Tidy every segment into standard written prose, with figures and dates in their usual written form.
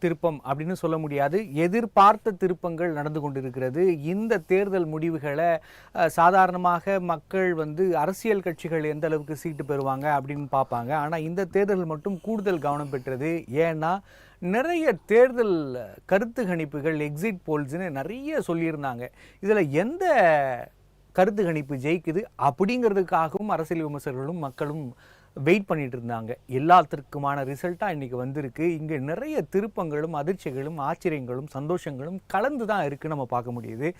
திருப்பம் அப்படின்னு சொல்ல முடியாது. எதிர்பார்த்த திருப்பங்கள் நடந்து கொண்டிருக்கிறது. இந்த தேர்தல் முடிவுகளை சாதாரணமாக மக்கள் அரசியல் கட்சிகள் எந்த அளவுக்கு சீட்டு பெறுவாங்க அப்படின்னு பார்ப்பாங்க. ஆனால் இந்த தேர்தல் மட்டும் கூடுதல் கவனம் பெற்றது. ஏன்னா நிறைய தேர்தல் கருத்து கணிப்புகள், எக்ஸிட் போல்ஸ்ன்னு நிறைய சொல்லியிருந்தாங்க. இதில் எந்த கருத்து கணிப்பு ஜெயிக்குது அப்படிங்கிறதுக்காகவும் அரசியல் விமர்சகர்களும் மக்களும் வெயிட் பண்ணிட்டு இருந்தாங்க. எல்லாத்திற்குமான ரிசல்ட்டாக இன்றைக்கி வந்திருக்கு. இங்கே நிறைய திருப்பங்களும் அதிர்ச்சிகளும் ஆச்சரியங்களும் சந்தோஷங்களும் கலந்து தான் இருக்குது, நம்ம பார்க்க முடியுது.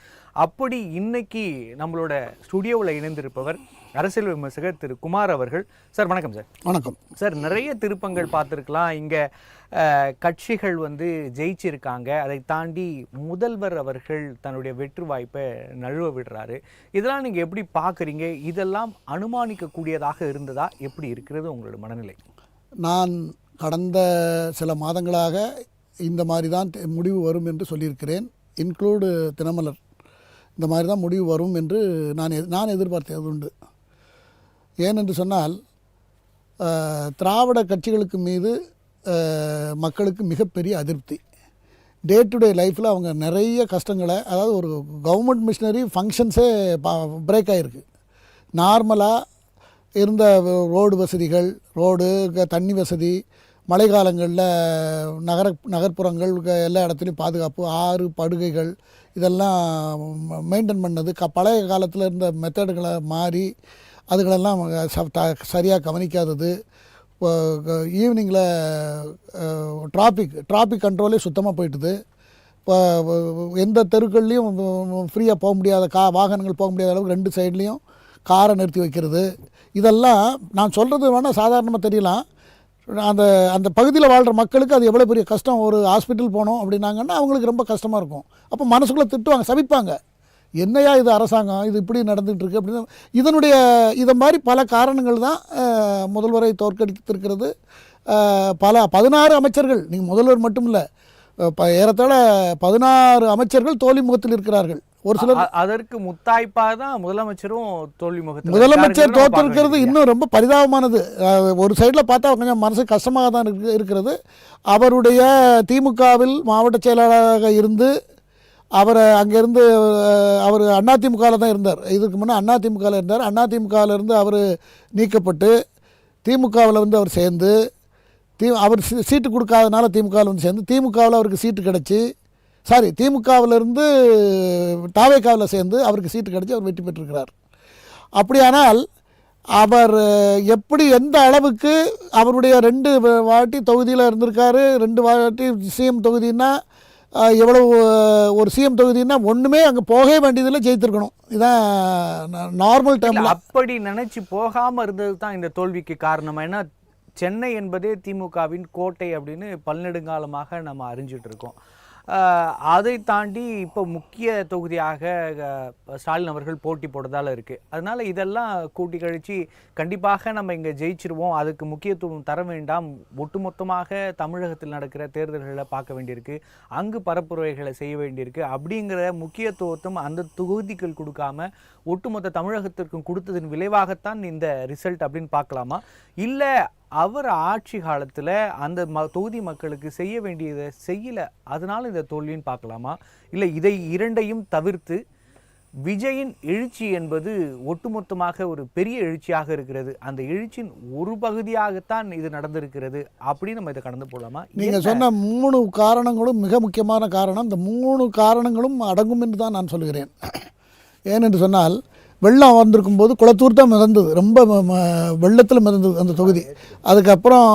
அப்படி இன்னைக்கு நம்மளோட ஸ்டுடியோவில் இணைந்திருப்பவர் அரசியல் விமர்சகர் திரு குமார் அவர்கள். சார் வணக்கம். சார் வணக்கம். சார், நிறைய திருப்பங்கள் பார்த்துருக்கலாம். இங்கே கட்சிகள் ஜெயிச்சிருக்காங்க. அதை தாண்டி முதல்வர் அவர்கள் தன்னுடைய வெற்றி வாய்ப்பை நழுவ விடுறாரு. இதெல்லாம் நீங்கள் எப்படி பார்க்குறீங்க? இதெல்லாம் அனுமானிக்கக்கூடியதாக இருந்ததா? எப்படி இருக்கிறது உங்களோட மனநிலை? நான் கடந்த சில மாதங்களாக இந்த மாதிரி தான் முடிவு வரும் என்று சொல்லியிருக்கிறேன். இன்க்ளூடு தினமலர் இந்த மாதிரி தான் முடிவு வரும் என்று நான் எதிர்பார்த்தது உண்டு. ஏனென்று சொன்னால் திராவிட கட்சிகளுக்கு மீது மக்களுக்கு மிகப்பெரிய அதிருப்தி. டே டு டே லைஃப்பில் அவங்க நிறைய கஷ்டங்களை, அதாவது ஒரு கவர்மெண்ட் மிஷினரி ஃபங்க்ஷன்ஸே பிரேக் ஆகிருக்கு. நார்மலாக இருந்த ரோடு வசதிகள், தண்ணி வசதி, மழை காலங்களில் நகர்ப்புறங்கள் எல்லா இடத்துலையும் பாதுகாப்பு, ஆறு படுகைகள் இதெல்லாம் மெயின்டைன் பண்ணது. பழைய காலத்தில் இருந்த மெத்தடுகளை மாறி அதுகளெல்லாம் சரியாக கவனிக்காதது. ஈவினிங்கில் டிராஃபிக் கண்ட்ரோலே சுத்தமாக போயிட்டுது. இப்போ எந்த தெருக்கள்லேயும் ஃப்ரீயாக போக முடியாத வாகனங்கள் போக முடியாத அளவுக்கு 2 சைட்லேயும் காரை நிறுத்தி வைக்கிறது. இதெல்லாம் நான் சொல்கிறது வேணால் சாதாரணமாக தெரியலாம். அந்த பகுதியில் வாழ்கிற மக்களுக்கு அது எவ்வளோ பெரிய கஷ்டம். ஒரு ஹாஸ்பிட்டல் போனோம் அப்படின்னாங்கன்னா அவங்களுக்கு ரொம்ப கஷ்டமாக இருக்கும். அப்போ மனசுக்குள்ளே திட்டுவாங்க, சபிப்பாங்க. என்னையா இது அரசாங்கம், இது இப்படி நடந்துகிட்டு இருக்குது அப்படின்னு. இதை மாதிரி பல காரணங்கள் தான் முதல்வரை தோற்கடித்திருக்கிறது. 16 அமைச்சர்கள், நீங்கள் முதல்வர் மட்டும் இல்லை, ஏறத்தாழ 16 அமைச்சர்கள் தோல்வி முகத்தில் இருக்கிறார்கள். ஒரு சிலர் அதற்கு முத்தாய்ப்பாக தான் முதலமைச்சரும் தோல்வி முகத்தில். முதலமைச்சர் தோற்றிருக்கிறது இன்னும் ரொம்ப பரிதாபமானது. ஒரு சைடில் பார்த்தா கொஞ்சம் மனசு கஷ்டமாக தான் இருக்கிறது. அவருடைய திமுகவில் மாவட்ட செயலாளராக இருந்து அவரை அங்கேருந்து அவர் அதிமுகவில் தான் இருந்தார். இதுக்கு முன்னே அதிமுகவில் இருந்தார். அதிமுகவிலேருந்து அவர் நீக்கப்பட்டு திமுகவில் அவர் சேர்ந்து அவர் சீட்டு கொடுக்காதனால திமுகவில் சேர்ந்து திமுகவில் அவருக்கு சீட்டு கிடச்சி, திமுகவிலேருந்து தாவேக்காவில் சேர்ந்து அவருக்கு சீட்டு கிடச்சி அவர் வெற்றி பெற்றிருக்கிறார். அப்படியானால் அவர் எப்படி எந்த அளவுக்கு அவருடைய 2 வாட்டி தொகுதியில் இருந்திருக்காரு. 2 வாட்டி சிஎம் தொகுதின்னா எவ்வளவு, ஒரு சிஎம் தொகுதினா ஒன்றுமே அங்கே போகவே வேண்டியதில் ஜெயித்திருக்கணும். இதுதான் நார்மல் டைமில். அப்படி நினச்சி போகாமல் இருந்தது தான் இந்த தோல்விக்கு காரணம். ஏன்னா சென்னை என்பதே திமுகவின் கோட்டை அப்படின்னு பல்நெடுங்காலமாக நம்ம அறிஞ்சிட்டு இருக்கோம். அதை தாண்டி இப்போ முக்கிய தொகுதியாக ஸ்டாலின் அவர்கள் போட்டி போடுறதால இருக்குது. அதனால் இதெல்லாம் கூட்டி கழித்து கண்டிப்பாக நம்ம இங்கே ஜெயிச்சிருவோம், அதுக்கு முக்கியத்துவம் தர வேண்டாம், ஒட்டுமொத்தமாக தமிழகத்தில் நடக்கிற தேர்தல்களை பார்க்க வேண்டியிருக்கு, அங்கு பரப்புரைகளை செய்ய வேண்டியிருக்கு அப்படிங்கிற முக்கியத்துவத்தும் அந்த தொகுதிகள் கொடுக்காம ஒட்டுமொத்த தமிழகத்திற்கும் கொடுத்ததன் விளைவாகத்தான் இந்த ரிசல்ட் அப்படின்னு பார்க்கலாமா? இல்லை அவர் ஆட்சி காலத்தில் அந்த தொகுதி மக்களுக்கு செய்ய வேண்டியதை செய்யலை, அதனால இந்த தோல்வின்னு பார்க்கலாமா? இல்லை இதை இரண்டையும் தவிர்த்து விஜயின் எழுச்சி என்பது ஒட்டுமொத்தமாக ஒரு பெரிய எழுச்சியாக இருக்கிறது, அந்த எழுச்சியின் ஒரு பகுதியாகத்தான் இது நடந்திருக்கிறது அப்படின்னு நம்ம இதை கடந்து போகலாமா? நீங்கள் சொன்ன 3 காரணங்களும் மிக முக்கியமான காரணம். இந்த 3 காரணங்களும் அடங்கும் என்று தான் நான் சொல்கிறேன். ஏனென்று சொன்னால் வெள்ளம் வந்திருக்கும்போது குளத்தூர் தான் மிதந்தது, ரொம்ப வெள்ளத்தில் மிதந்தது அந்த தொகுதி. அதுக்கப்புறம்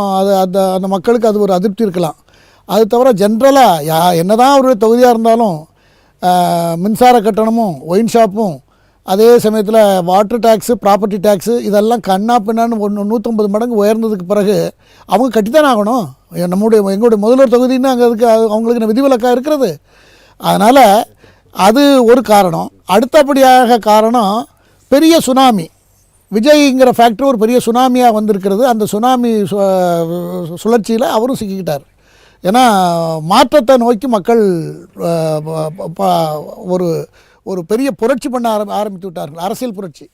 அந்த மக்களுக்கு அது ஒரு அதிருப்தி இருக்கலாம். அது தவிர ஜென்ரலாக என்ன தான் அவருடைய தொகுதியாக இருந்தாலும் மின்சார கட்டணமும் ஒயின் ஷாப்பும் அதே சமயத்தில் வாட்டர் டேக்ஸு, ப்ராப்பர்ட்டி டேக்ஸு இதெல்லாம் கண்ணா பின்னான்னு 150 மடங்கு உயர்ந்ததுக்கு பிறகு அவங்க கட்டித்தானே ஆகணும். எங்களுடைய முதல்வர் தொகுதின்னு அங்கே அவங்களுக்கு விதிவிலக்காக இருக்கிறது. அதனால் அது ஒரு காரணம். அடுத்தபடியாக காரணம் பெரிய சுனாமி. விஜய்ங்கிற ஃபேக்டர் ஒரு பெரிய சுனாமியாக வந்திருக்கிறது. அந்த சுனாமி சுழற்சியில் அவரும் சிக்கிக்கிட்டார். ஏன்னா மாற்றத்தை நோக்கி மக்கள் ஒரு பெரிய புரட்சி பண்ண ஆரம்பித்து விட்டார்கள், அரசியல் புரட்சி.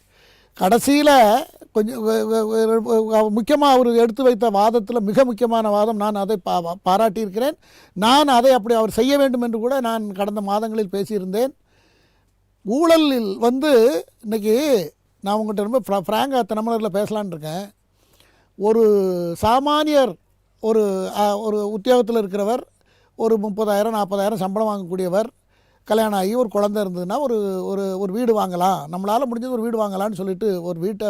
கடைசியில் கொஞ்சம் முக்கியமாக அவர் எடுத்து வைத்த வாதத்தில் மிக முக்கியமான வாதம், நான் அதை பாராட்டியிருக்கிறேன். நான் அதை அப்படி அவர் செய்ய வேண்டும் என்று கூட நான் கடந்த மாதங்களில் பேசியிருந்தேன். ஊழலில் இன்றைக்கி நான் உங்கள்கிட்ட ரொம்ப ஃப்ராங்காக தினமலரில் பேசலான் இருக்கேன். ஒரு சாமானியர் ஒரு உத்தியோகத்தில் இருக்கிறவர், ஒரு 30,000 40,000 சம்பளம் வாங்கக்கூடியவர், கல்யாணம் ஆகி ஒரு குழந்தை இருந்ததுன்னா ஒரு வீடு வாங்கலாம், நம்மளால் முடிஞ்சது ஒரு வீடு வாங்கலாம்னு சொல்லிட்டு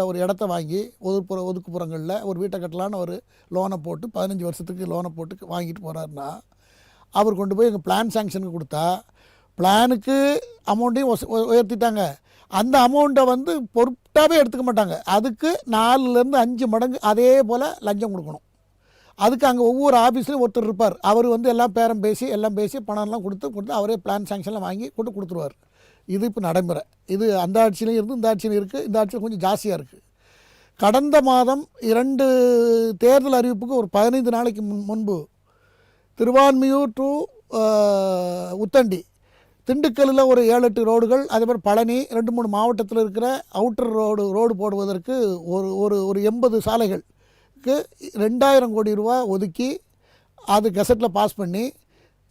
ஒரு இடத்த வாங்கி ஒதுக்குப்புறங்களில் ஒரு வீட்டை கட்டலான்னு ஒரு லோனை போட்டு 15 வருஷத்துக்கு லோனை போட்டு வாங்கிட்டு போகிறாருன்னா, அவர் கொண்டு போய் எங்கள் பிளான் சாங்ஷனுக்கு கொடுத்தா பிளானுக்கு அமௌண்ட்டையும் உயர்த்திட்டாங்க. அந்த அமௌண்ட்டை பொருட்டாகவே எடுத்துக்க மாட்டாங்க. அதுக்கு 4லேருந்து 5 மடங்கு அதே போல் லஞ்சம் கொடுக்கணும். அதுக்கு அங்கே ஒவ்வொரு ஆஃபீஸ்லையும் ஒருத்தர் இருப்பார். அவர் எல்லாம் பேரம் பேசி எல்லாம் பேசி பணம்லாம் கொடுத்து அவரே பிளான் சாங்ஷன்லாம் வாங்கி கொடுத்துருவார். இது இப்போ நடைமுறை. இது அந்த ஆட்சியிலையும் இருந்து இந்த ஆட்சியிலும் இருக்குது. இந்த ஆட்சியில் கொஞ்சம் ஜாஸ்தியாக இருக்குது. கடந்த மாதம் 2 தேர்தல் அறிவிப்புக்கு ஒரு 15 நாளைக்கு முன்பு திருவான்மியூர் டு உத்தண்டி, திண்டுக்கல்லில் ஒரு 7-8 ரோடுகள், அதே மாதிரி பழனி 2-3 மாவட்டத்தில் இருக்கிற அவுட்டர் ரோடு போடுவதற்கு ஒரு 80 சாலைகளுக்கு 2000 கோடி ரூபா ஒதுக்கி அது கெசட்டில் பாஸ் பண்ணி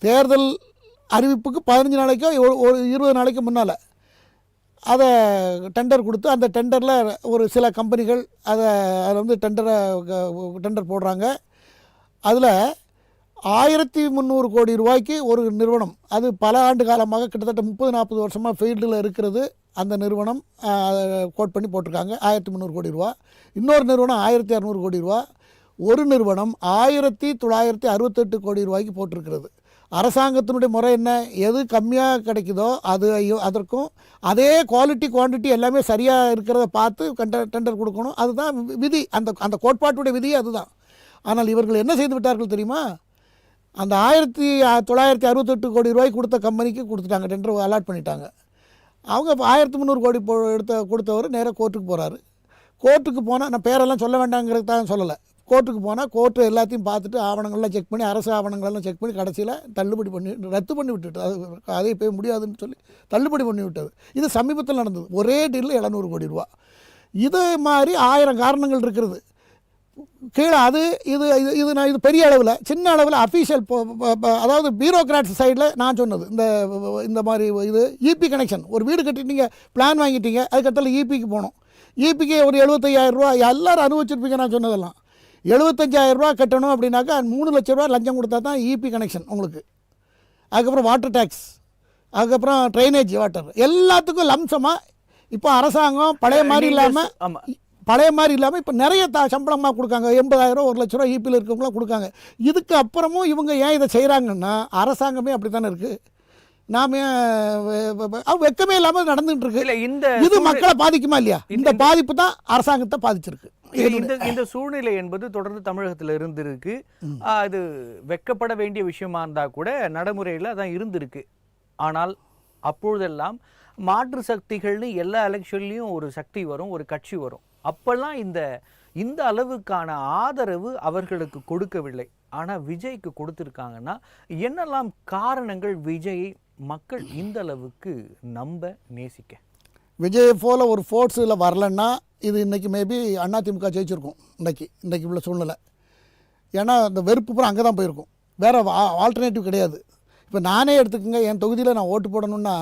தேர்தல் அறிவிப்புக்கு 15 நாளைக்கோ ஒரு 20 நாளைக்கு முன்னால் அதை டெண்டர் கொடுத்து, அந்த டெண்டரில் ஒரு சில கம்பெனிகள் அதில் டெண்டர் போடுறாங்க. அதில் 1300 கோடி ரூபாய்க்கு ஒரு நிறுவனம், அது பல ஆண்டு காலமாக கிட்டத்தட்ட 30-40 வருஷமாக ஃபீல்டில் இருக்கிறது. அந்த நிறுவனம் கோட் பண்ணி போட்டிருக்காங்க 1300 கோடி ரூபா. இன்னொரு நிறுவனம் 1200 கோடி ரூபா. ஒரு நிறுவனம் 1968 கோடி ரூபாய்க்கு போட்டிருக்கிறது. அரசாங்கத்தினுடைய முறை என்ன? எது கம்மியாக கிடைக்குதோ அதற்கும் அதே குவாலிட்டி குவான்டிட்டி எல்லாமே சரியாக இருக்கிறத பார்த்து டெண்டர் கொடுக்கணும். அதுதான் விதி. அந்த கோட்பாட்டுடைய விதி அதுதான். ஆனால் இவர்கள் என்ன செய்து விட்டார்கள் தெரியுமா? அந்த 1968 கோடி ரூபாய்க்கு கொடுத்த கம்பெனிக்கு கொடுத்துட்டாங்க, டெண்டர் அலாட் பண்ணிட்டாங்க. அவங்க 1300 கோடி கொடுத்தவர் நேராக கோர்ட்டுக்கு போகிறாரு. கோர்ட்டுக்கு போனால், நான் பேரெல்லாம் சொல்ல வேண்டாங்கிறது தான் சொல்லலை, கோர்ட்டுக்கு போனால் கோர்ட்டு எல்லாத்தையும் பார்த்துட்டு ஆவணங்கள்லாம் செக் பண்ணி, அரசு ஆவணங்களெல்லாம் செக் பண்ணி கடைசியில் ரத்து பண்ணி விட்டுட்டு, அதே போய் முடியாதுன்னு சொல்லி தள்ளுபடி பண்ணி விட்டது. இது சமீபத்தில் நடந்தது. ஒரே டீலில் 700 கோடி ரூபா. இது மாதிரி 1000 காரணங்கள் இருக்கிறது கீழே. இது பெரிய அளவில், சின்ன அளவில் அஃபீஷியல், அதாவது பியூரோக்ராட்ஸ் சைடில் நான் சொன்னது இந்த மாதிரி இது இபி கனெக்ஷன். ஒரு வீடு கட்டிட்டீங்க, பிளான் வாங்கிட்டீங்க, அதுக்கடுத்தால இபிக்கு போகணும். இபிக்கு ஒரு 75,000 ரூபா எல்லோரும் அனுபவிச்சிருப்பீங்க. நான் சொன்னதெல்லாம் 75,000 ரூபா கட்டணும் அப்படின்னாக்கா 3 லட்ச ரூபா லஞ்சம் கொடுத்தா தான் இபி கனெக்ஷன் உங்களுக்கு. அதுக்கப்புறம் வாட்டர் டேக்ஸ், அதுக்கப்புறம் ட்ரைனேஜ் வாட்டர், எல்லாத்துக்கும் லம்சமாக இப்போ அரசாங்கம் பழைய மாதிரி இல்லாமல் இப்போ நிறைய சம்பளமாக கொடுக்காங்க. 80,000 1 லட்ச ரூபா இபியில் இருக்கவங்களாம் கொடுக்காங்க. இதுக்கு அப்புறமும் இவங்க ஏன் இதை செய்கிறாங்கன்னா, அரசாங்கமே அப்படி தானே இருக்குது. நாம வெக்கமே இல்லாமல் நடந்துகிட்டு இருக்கு. இது மக்களை பாதிக்குமா இல்லையா? இந்த பாதிப்பு தான் அரசாங்கத்தை பாதிச்சிருக்கு. இந்த சூழ்நிலை என்பது தொடர்ந்து தமிழகத்தில் இருந்திருக்கு. அது வெக்கப்பட வேண்டிய விஷயமா இருந்தால் கூட நடைமுறையில் தான் இருந்திருக்கு. ஆனால் அப்பொழுதெல்லாம் மாற்று சக்திகள்னு எல்லா எலெக்ஷன்லேயும் ஒரு சக்தி வரும், ஒரு கட்சி வரும். அப்பெல்லாம் இந்த அளவுக்கான ஆதரவு அவர்களுக்கு கொடுக்கவில்லை. ஆனால் விஜய்க்கு கொடுத்துருக்காங்கன்னா என்னெல்லாம் காரணங்கள் விஜயை மக்கள் இந்த அளவுக்கு நம்ப நேசிக்க? விஜயை போல் ஒரு ஃபோர்ஸில் வரலன்னா இது இன்றைக்கி மேபி அதிமுக ஜெயிச்சிருக்கும். இன்றைக்கி உள்ள சூழ்நிலை. ஏன்னா இந்த வெறுப்பு பூரா அங்கே தான் போயிருக்கும், வேறு ஆல்டர்னேட்டிவ் கிடையாது. இப்போ நானே எடுத்துக்கோங்க, என் தொகுதியில் நான் ஓட்டு போடணுன்னா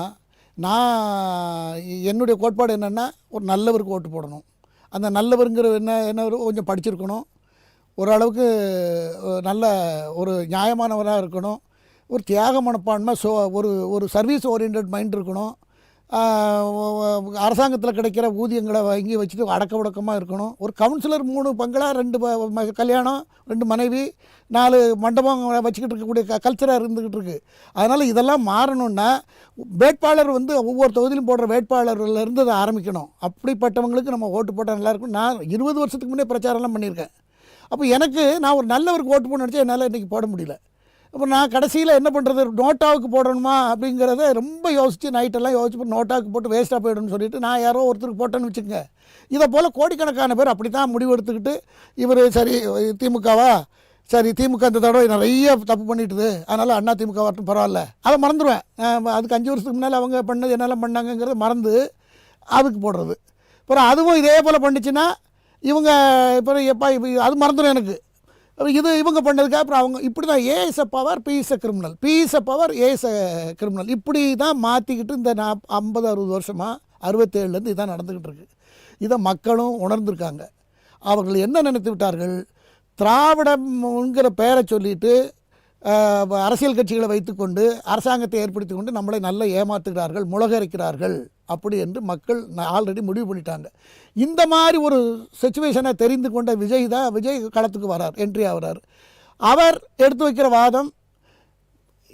என்னுடைய கோட்பாடு என்னென்னா, ஒரு நல்லவருக்கு ஓட்டு போடணும். அந்த நல்லவருங்கிற என்ன கொஞ்சம் படிச்சிருக்கணும், ஓரளவுக்கு நல்ல ஒரு நியாயமானவராக இருக்கணும், ஒரு தியாக மனப்பான்மை, ஒரு சர்வீஸ் ஓரியன்ட் மைண்ட் இருக்கணும், அரசாங்கத்தில் கிடைக்கிற ஊதியங்களை வாங்கி வச்சுட்டு அடக்க உடக்கமாக இருக்கணும். ஒரு கவுன்சிலர் 3 பங்களா, 2 கல்யாணம், 2 மனைவி, 4 மண்டபம் வச்சுக்கிட்டு இருக்கக்கூடிய கல்ச்சராக இருந்துக்கிட்டு இருக்குது. அதனால் இதெல்லாம் மாறணுன்னா வேட்பாளர் ஒவ்வொரு தொகுதியிலும் போடுற வேட்பாளர்லேருந்து அதை ஆரம்பிக்கணும். அப்படிப்பட்டவங்களுக்கு நம்ம ஓட்டு போட்டால் நல்லாயிருக்கும். நான் 20 வருஷத்துக்கு முன்னே பிரச்சாரம்லாம் பண்ணியிருக்கேன். அப்போ நான் ஒரு நல்லவருக்கு ஓட்டு போட நினச்சா என்னால் இன்றைக்கி போட முடியல. அப்போ நான் கடைசியில் என்ன பண்ணுறது, நோட்டாவுக்கு போடணுமா அப்படிங்கிறத ரொம்ப யோசித்து நைட்டெல்லாம் யோசிச்சு நோட்டாவுக்கு போட்டு வேஸ்ட்டாக போய்டுன்னு சொல்லிவிட்டு நான் யாரோ ஒருத்தருக்கு போட்டேன்னு வச்சுக்கோங்க. இதை போல் கோடிக்கணக்கான பேர் அப்படி தான் முடிவு எடுத்துக்கிட்டு இவர் சரி திமுகவா, சரி திமுக இந்த தடவை நிறைய தப்பு பண்ணிட்டுது, அதனால் அதிமுக வரட்டும் பரவாயில்ல, அதை மறந்துடுவேன். அதுக்கு 5 வருஷத்துக்கு முன்னால் அவங்க பண்ணது என்னெல்லாம் பண்ணாங்கங்கிறத மறந்து அதுக்கு போடுறது. அப்புறம் அதுவும் இதே போல் பண்ணிச்சுன்னா இவங்க இப்போ எப்பா இப்போ அது மறந்துடும் எனக்கு. இது இவங்க பண்ணதுக்கு அப்புறம் அவங்க இப்படி தான் A is a power, B is a criminal, B is a power, A is a criminal, இப்படி தான் மாற்றிக்கிட்டு இந்த 50-60 வருஷமாக 67லேருந்து இதான் நடந்துக்கிட்டு இருக்கு. இதை மக்களும் உணர்ந்திருக்காங்க. அவர்கள் என்ன நினைத்து விட்டார்கள், திராவிடம்ங்கிற பெயரை சொல்லிட்டு அரசியல் கட்சிகளை வைத்துக்கொண்டு அரசாங்கத்தை ஏற்படுத்தி கொண்டு நம்மளை நல்லா ஏமாத்துகிறார்கள், முளகரிக்கிறார்கள் அப்படி என்று மக்கள் ஆல்ரெடி முடிவு பண்ணிட்டாங்க. இந்த மாதிரி ஒரு சிச்சுவேஷனை தெரிந்து கொண்ட விஜய் களத்துக்கு வரார், என்ட்ரி ஆகிறார். அவர் எடுத்து வைக்கிற வாதம்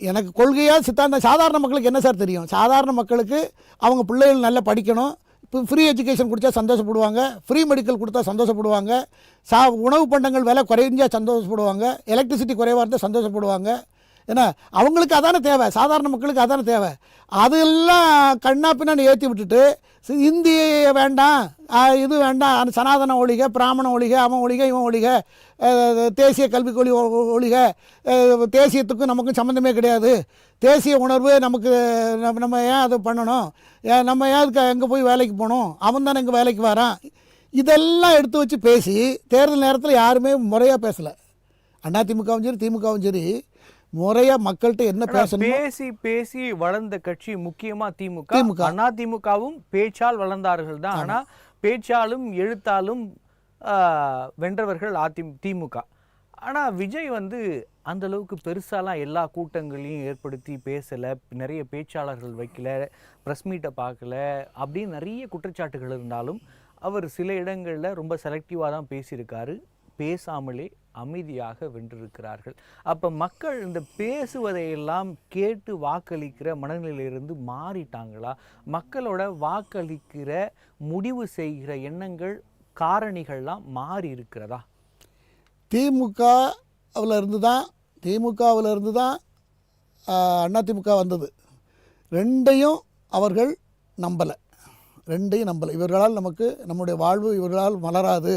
எனக்கு கொள்கையாக சித்தாந்தம். சாதாரண மக்களுக்கு என்ன சார் தெரியும்? சாதாரண மக்களுக்கு அவங்க பிள்ளைகள் நல்லா படிக்கணும், இப்போ ஃப்ரீ எஜுகேஷன் கொடுத்தா சந்தோஷப்படுவாங்க, ஃப்ரீ மெடிக்கல் கொடுத்தா சந்தோஷப்படுவாங்க, உணவு பண்டங்கள் விலை குறைஞ்சால் சந்தோஷப்படுவாங்க, எலக்ட்ரிசிட்டி குறைவாக இருந்தால் சந்தோஷப்படுவாங்க. ஏன்னா அவங்களுக்கு அதான தேவை, சாதாரண மக்களுக்கு அதான தேவை. அதெல்லாம் கண்ணா பின்னான்னு ஏற்றி விட்டுட்டு இந்தி வேண்டாம், இது வேண்டாம், சனாதன ஒழிக, பிராமண ஒழிக, அவன் ஒழிக, இவன் ஒழிக, தேசிய கல்விக் ஒழிக, தேசியத்துக்கும் நமக்கும் சம்மந்தமே கிடையாது, தேசிய உணர்வு நமக்கு, நம்ம ஏன் அதை பண்ணணும், நம்ம ஏன் அதுக்கு எங்கே போய் வேலைக்கு போகணும், அவன் தானே எங்கே வேலைக்கு வரான், இதெல்லாம் எடுத்து வச்சு பேசி தேர்தல் நேரத்தில் யாருமே முறையாக பேசலை. அதிமுகவும் சரி திமுகவும் சரி முறையாக மக்கள்கிட்ட என்ன பேசணும், பேசி பேசி வளர்ந்த கட்சி முக்கியமாக திமுக. அதிமுகவும் பேச்சால் வளர்ந்தார்கள் தான். ஆனால் பேச்சாலும் எழுத்தாலும் வென்றவர்கள் திமுக. ஆனால் விஜய் வந்து அந்த அளவுக்கு பெருசாலாம் எல்லா கூட்டங்களையும் ஏற்படுத்தி பேசலை, நிறைய பேச்சாளர்கள் வைக்கல, ப்ரெஸ் மீட்டை பார்க்கல, அப்படின்னு நிறைய குற்றச்சாட்டுகள் இருந்தாலும் அவர் சில இடங்களில் ரொம்ப செலக்டிவாக தான் பேசியிருக்காரு. பேசாமலே அமைதியாக வென்றிருக்கிறார்கள். அப்போ மக்கள் இந்த பேசுவதையெல்லாம் கேட்டு வாக்களிக்கிற மனநிலையிலிருந்து மாறிட்டாங்களா? மக்களோட வாக்களிக்கிற முடிவு செய்கிற எண்ணங்கள் காரணிகள்லாம் மாறி இருக்கிறதா? திமுகவில் இருந்து தான் அதிமுக வந்தது. ரெண்டையும் அவர்கள் நம்பலை. இவர்களால் நமக்கு நம்முடைய வாழ்வு இவர்களால் மலராது,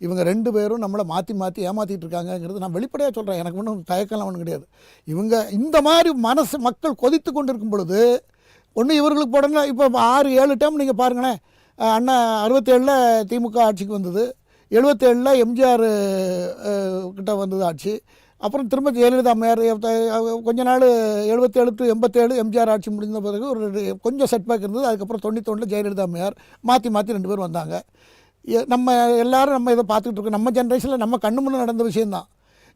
இவங்க 2 பேரும் நம்மளை மாற்றி ஏமாற்றிட்டு இருக்காங்கங்கிறது நான் வெளிப்படையாக சொல்கிறேன். எனக்கு ஒன்றும் தயக்கம்லாம் ஒன்றும் கிடையாது. இவங்க இந்த மாதிரி மக்கள் கொதித்து கொண்டு இருக்கும் பொழுது ஒன்று இவர்களுக்கு போடணும். இப்போ 6-7 டைம் நீங்கள் பாருங்களேன், அண்ணா 67ல் திமுக ஆட்சிக்கு வந்தது, 77ல் எம்ஜிஆர் கிட்ட வந்தது ஆட்சி, அப்புறம் திரும்ப ஜெயலலிதா அம்மையார் கொஞ்ச நாள் 77 to 87 எம்ஜிஆர் ஆட்சி முடிந்த பிறகு ஒரு கொஞ்சம் செட்பேக் இருந்தது. அதுக்கப்புறம் 91ல் ஜெயலலிதா அம்மையார் மாற்றி 2 பேர் வந்தாங்க. நம்ம எல்லோரும் இதை பார்த்துக்கிட்டு இருக்கோம். நம்ம ஜென்ரேஷனில் நம்ம கண்ணு முன்னே நடந்த விஷயந்தான்.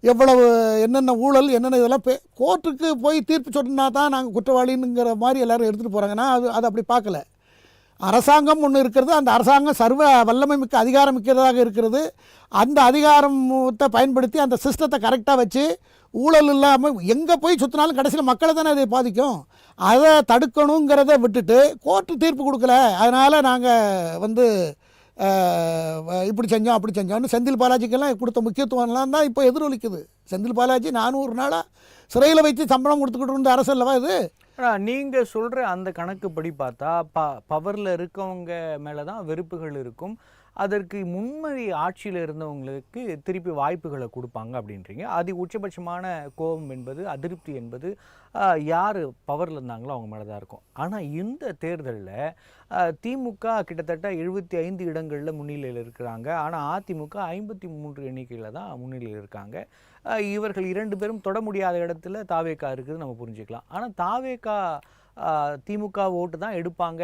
எவ்வளவு என்னென்ன ஊழல் என்னென்ன இதெல்லாம் கோர்ட்டுக்கு போய் தீர்ப்பு சொன்னா தான் நாங்கள் குற்றவாளிங்கிற மாதிரி எல்லோரும் எடுத்துகிட்டு போகிறாங்கன்னா அது அப்படி பார்க்கல. அரசாங்கம் ஒன்று இருக்கிறது, அந்த அரசாங்கம் சர்வ வல்லமை மிக்க அதிகாரம் மிக்கதாக இருக்கிறது. அந்த அதிகாரத்தை பயன்படுத்தி அந்த சிஸ்டத்தை கரெக்டாக வச்சு ஊழல் இல்லாமல் எங்கே போய் சுற்றினாலும் கடைசியில் மக்களை தானே அதை பாதிக்கும். அதை தடுக்கணுங்கிறத விட்டுட்டு கோர்ட்டு தீர்ப்பு கொடுக்கல, அதனால் நாங்கள் இப்படி செஞ்சோம் அப்படி செஞ்சோம்னு செந்தில் பாலாஜிக்கெல்லாம் கொடுத்த முக்கியத்துவம்லாம் தான் இப்போ எதிரொலிக்குது. செந்தில் பாலாஜி 400 நாளாக சிறையில் வைத்து சம்பளம் கொடுத்துக்கிட்டு இருந்த அரசு அல்லவா இது? நீங்கள் சொல்கிற அந்த கணக்குப்படி பார்த்தா பவரில் இருக்கவங்க மேலே தான் வெறுப்புகள் இருக்கும், அதற்கு முன்மொழி ஆட்சியில் இருந்தவங்களுக்கு திருப்பி வாய்ப்புகளை கொடுப்பாங்க அப்படின்றீங்க. உச்சபட்சமான கோபம் என்பது, அதிருப்தி என்பது யார் பவரில் இருந்தாங்களோ அவங்க மேலே தான் இருக்கும். ஆனால் இந்த தேர்தலில் திமுக கிட்டத்தட்ட 75 இடங்களில் முன்னிலையில் இருக்கிறாங்க. ஆனால் அதிமுக 53 எண்ணிக்கையில் தான் முன்னிலையில் இருக்காங்க. இவர்கள் 2 பேரும் தொட முடியாத இடத்துல தாவேகா இருக்குது நம்ம புரிஞ்சுக்கலாம். ஆனால் தாவேகா திமுக ஓட்டு தான் எடுப்பாங்க,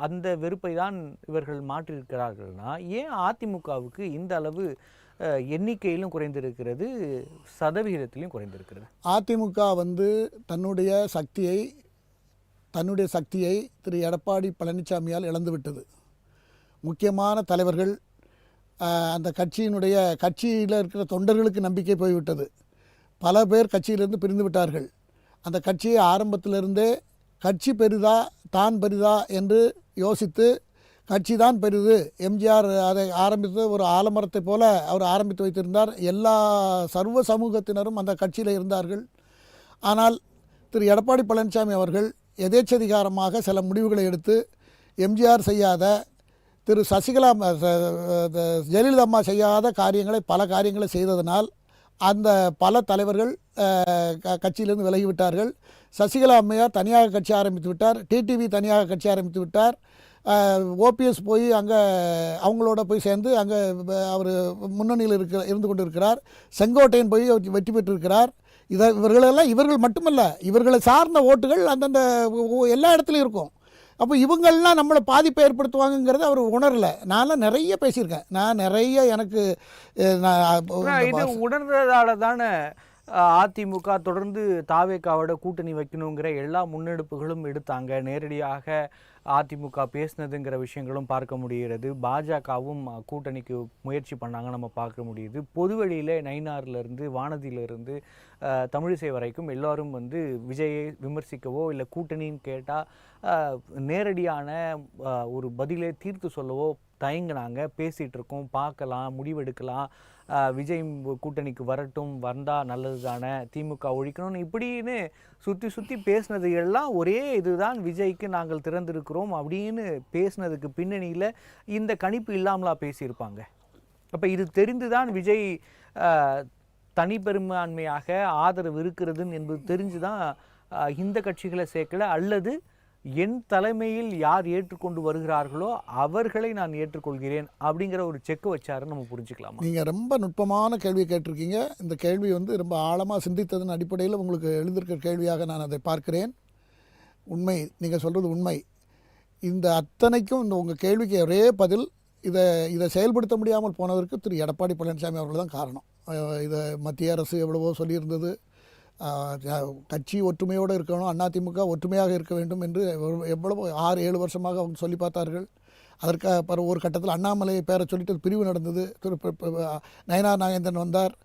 அந்த வெறுப்பை தான் இவர்கள் மாற்றியிருக்கிறார்கள்னா ஏன் அதிமுகவுக்கு இந்த அளவு எண்ணிக்கையிலும் குறைந்திருக்கிறது, சதவிகிதத்திலும் குறைந்திருக்கிறது? அதிமுக தன்னுடைய சக்தியை திரு எடப்பாடி பழனிசாமியால் இழந்துவிட்டது. முக்கியமான தலைவர்கள், அந்த கட்சியில் இருக்கிற தொண்டர்களுக்கு நம்பிக்கை போய்விட்டது. பல பேர் கட்சியிலிருந்து பிரிந்து விட்டார்கள். அந்த கட்சியை ஆரம்பத்திலிருந்தே கட்சி பெரிதா தான் பெரிதா என்று யோசித்து கட்சி தான் பெரிது, எம்ஜிஆர் அதை ஆரம்பித்து ஒரு ஆலமரத்தை போல அவர் ஆரம்பித்து வைத்திருந்தார். எல்லா சர்வ சமூகத்தினரும் அந்த கட்சியில் இருந்தார்கள். ஆனால் திரு எடப்பாடி பழனிசாமி அவர்கள் எதேச்சதிகாரமாக சில முடிவுகளை எடுத்து எம்ஜிஆர் செய்யாத, திரு ஜெயலலிதா அம்மா செய்யாத பல காரியங்களை செய்ததனால் அந்த பல தலைவர்கள் கட்சியிலிருந்து விலகிவிட்டார்கள். சசிகலா அம்மையார் தனியாக கட்சி ஆரம்பித்து விட்டார், டிடிவி தனியாக கட்சி ஆரம்பித்து விட்டார், ஓபிஎஸ் போய் அங்கே அவங்களோட போய் சேர்ந்து அங்கே அவர் முன்னணியில் இருந்து கொண்டு இருக்கிறார். செங்கோட்டையன் போய் வெற்றி பெற்றிருக்கிறார். இவர்கள் மட்டுமல்ல, இவர்களை சார்ந்த ஓட்டுகள் அந்தந்த எல்லா இடத்துலையும் இருக்கும். அப்போ இவங்கள்லாம் நம்மளை பாதிப்பை ஏற்படுத்துவாங்கங்கிறத அவர் உணரலை. நான்லாம் நிறைய பேசியிருக்கேன். நான் நிறைய எனக்கு இது உணர்ந்ததால தானே அதிமுக தொடர்ந்து தாவேக்காவோட கூட்டணி வைக்கணுங்கிற எல்லா முன்னெடுப்புகளும் எடுத்தாங்க. நேரடியாக அதிமுக பேசினதுங்கிற விஷயங்களும் பார்க்க முடிகிறது. பாஜகவும் கூட்டணிக்கு முயற்சி பண்ணாங்க, நம்ம பார்க்க முடியுது. பொதுவெளியில் நயினார்லேருந்து வானதியிலிருந்து தமிழிசை வரைக்கும் எல்லாரும் வந்து விஜயை விமர்சிக்கவோ இல்லை கூட்டணின்னு கேட்டால் நேரடியான ஒரு பதிலை தீர்த்து சொல்லவோ தயங்கினாங்க. பேசிகிட்டு இருக்கோம், பார்க்கலாம், முடிவெடுக்கலாம், விஜய் கூட்டணிக்கு வரட்டும், வந்தால் நல்லது தானே, திமுக ஒழிக்கணும்னு இப்படின்னு சுற்றி சுற்றி பேசினது எல்லாம் ஒரே இதுதான், விஜய்க்கு நாங்கள் திறந்திருக்கிறோம் அப்படின்னு பேசினதுக்கு பின்னணியில் இந்த கணிப்பு இல்லாமலா பேசியிருப்பாங்க? அப்போ இது தெரிந்துதான் விஜய் தனிப்பெரும்பான்மையாக ஆதரவு இருக்கிறதுன்னு என்பது தெரிஞ்சு தான் இந்த கட்சிகளை சேர்க்கல, அல்லது என் தலைமையில் யார் ஏற்றுக்கொண்டு வருகிறார்களோ அவர்களை நான் ஏற்றுக்கொள்கிறேன் அப்படிங்கிற ஒரு செக் வச்சாருன்னு நம்ம புரிஞ்சுக்கலாமா? நீங்கள் ரொம்ப நுட்பமான கேள்வி கேட்டிருக்கீங்க. இந்த கேள்வி வந்து ரொம்ப ஆழமாக சிந்தித்ததன் அடிப்படையில் உங்களுக்கு எழுந்திருக்கிற கேள்வியாக நான் அதை பார்க்கிறேன். உண்மை, நீங்கள் சொல்கிறது உண்மை. இந்த அத்தனைக்கும் இந்த உங்கள் கேள்விக்கு ஒரே பதில், இதை செயல்படுத்த முடியாமல் போனதற்கு திரு எடப்பாடி பழனிசாமி அவர்கள் தான் காரணம். இதை மத்திய அரசு எவ்வளவோ சொல்லியிருந்தது, கட்சி ஒற்றுமையோடு இருக்கணும், அதிமுக ஒற்றுமையாக இருக்க வேண்டும் என்று எவ்வளவு 6-7 வருஷமாக அவங்க சொல்லி பார்த்தார்கள். அதற்கு ஒரு கட்டத்தில் அண்ணாமலை பேரை சொல்லிட்டு பிரிவு நடந்தது. நயனார் நாகேந்திரன் வந்தார்.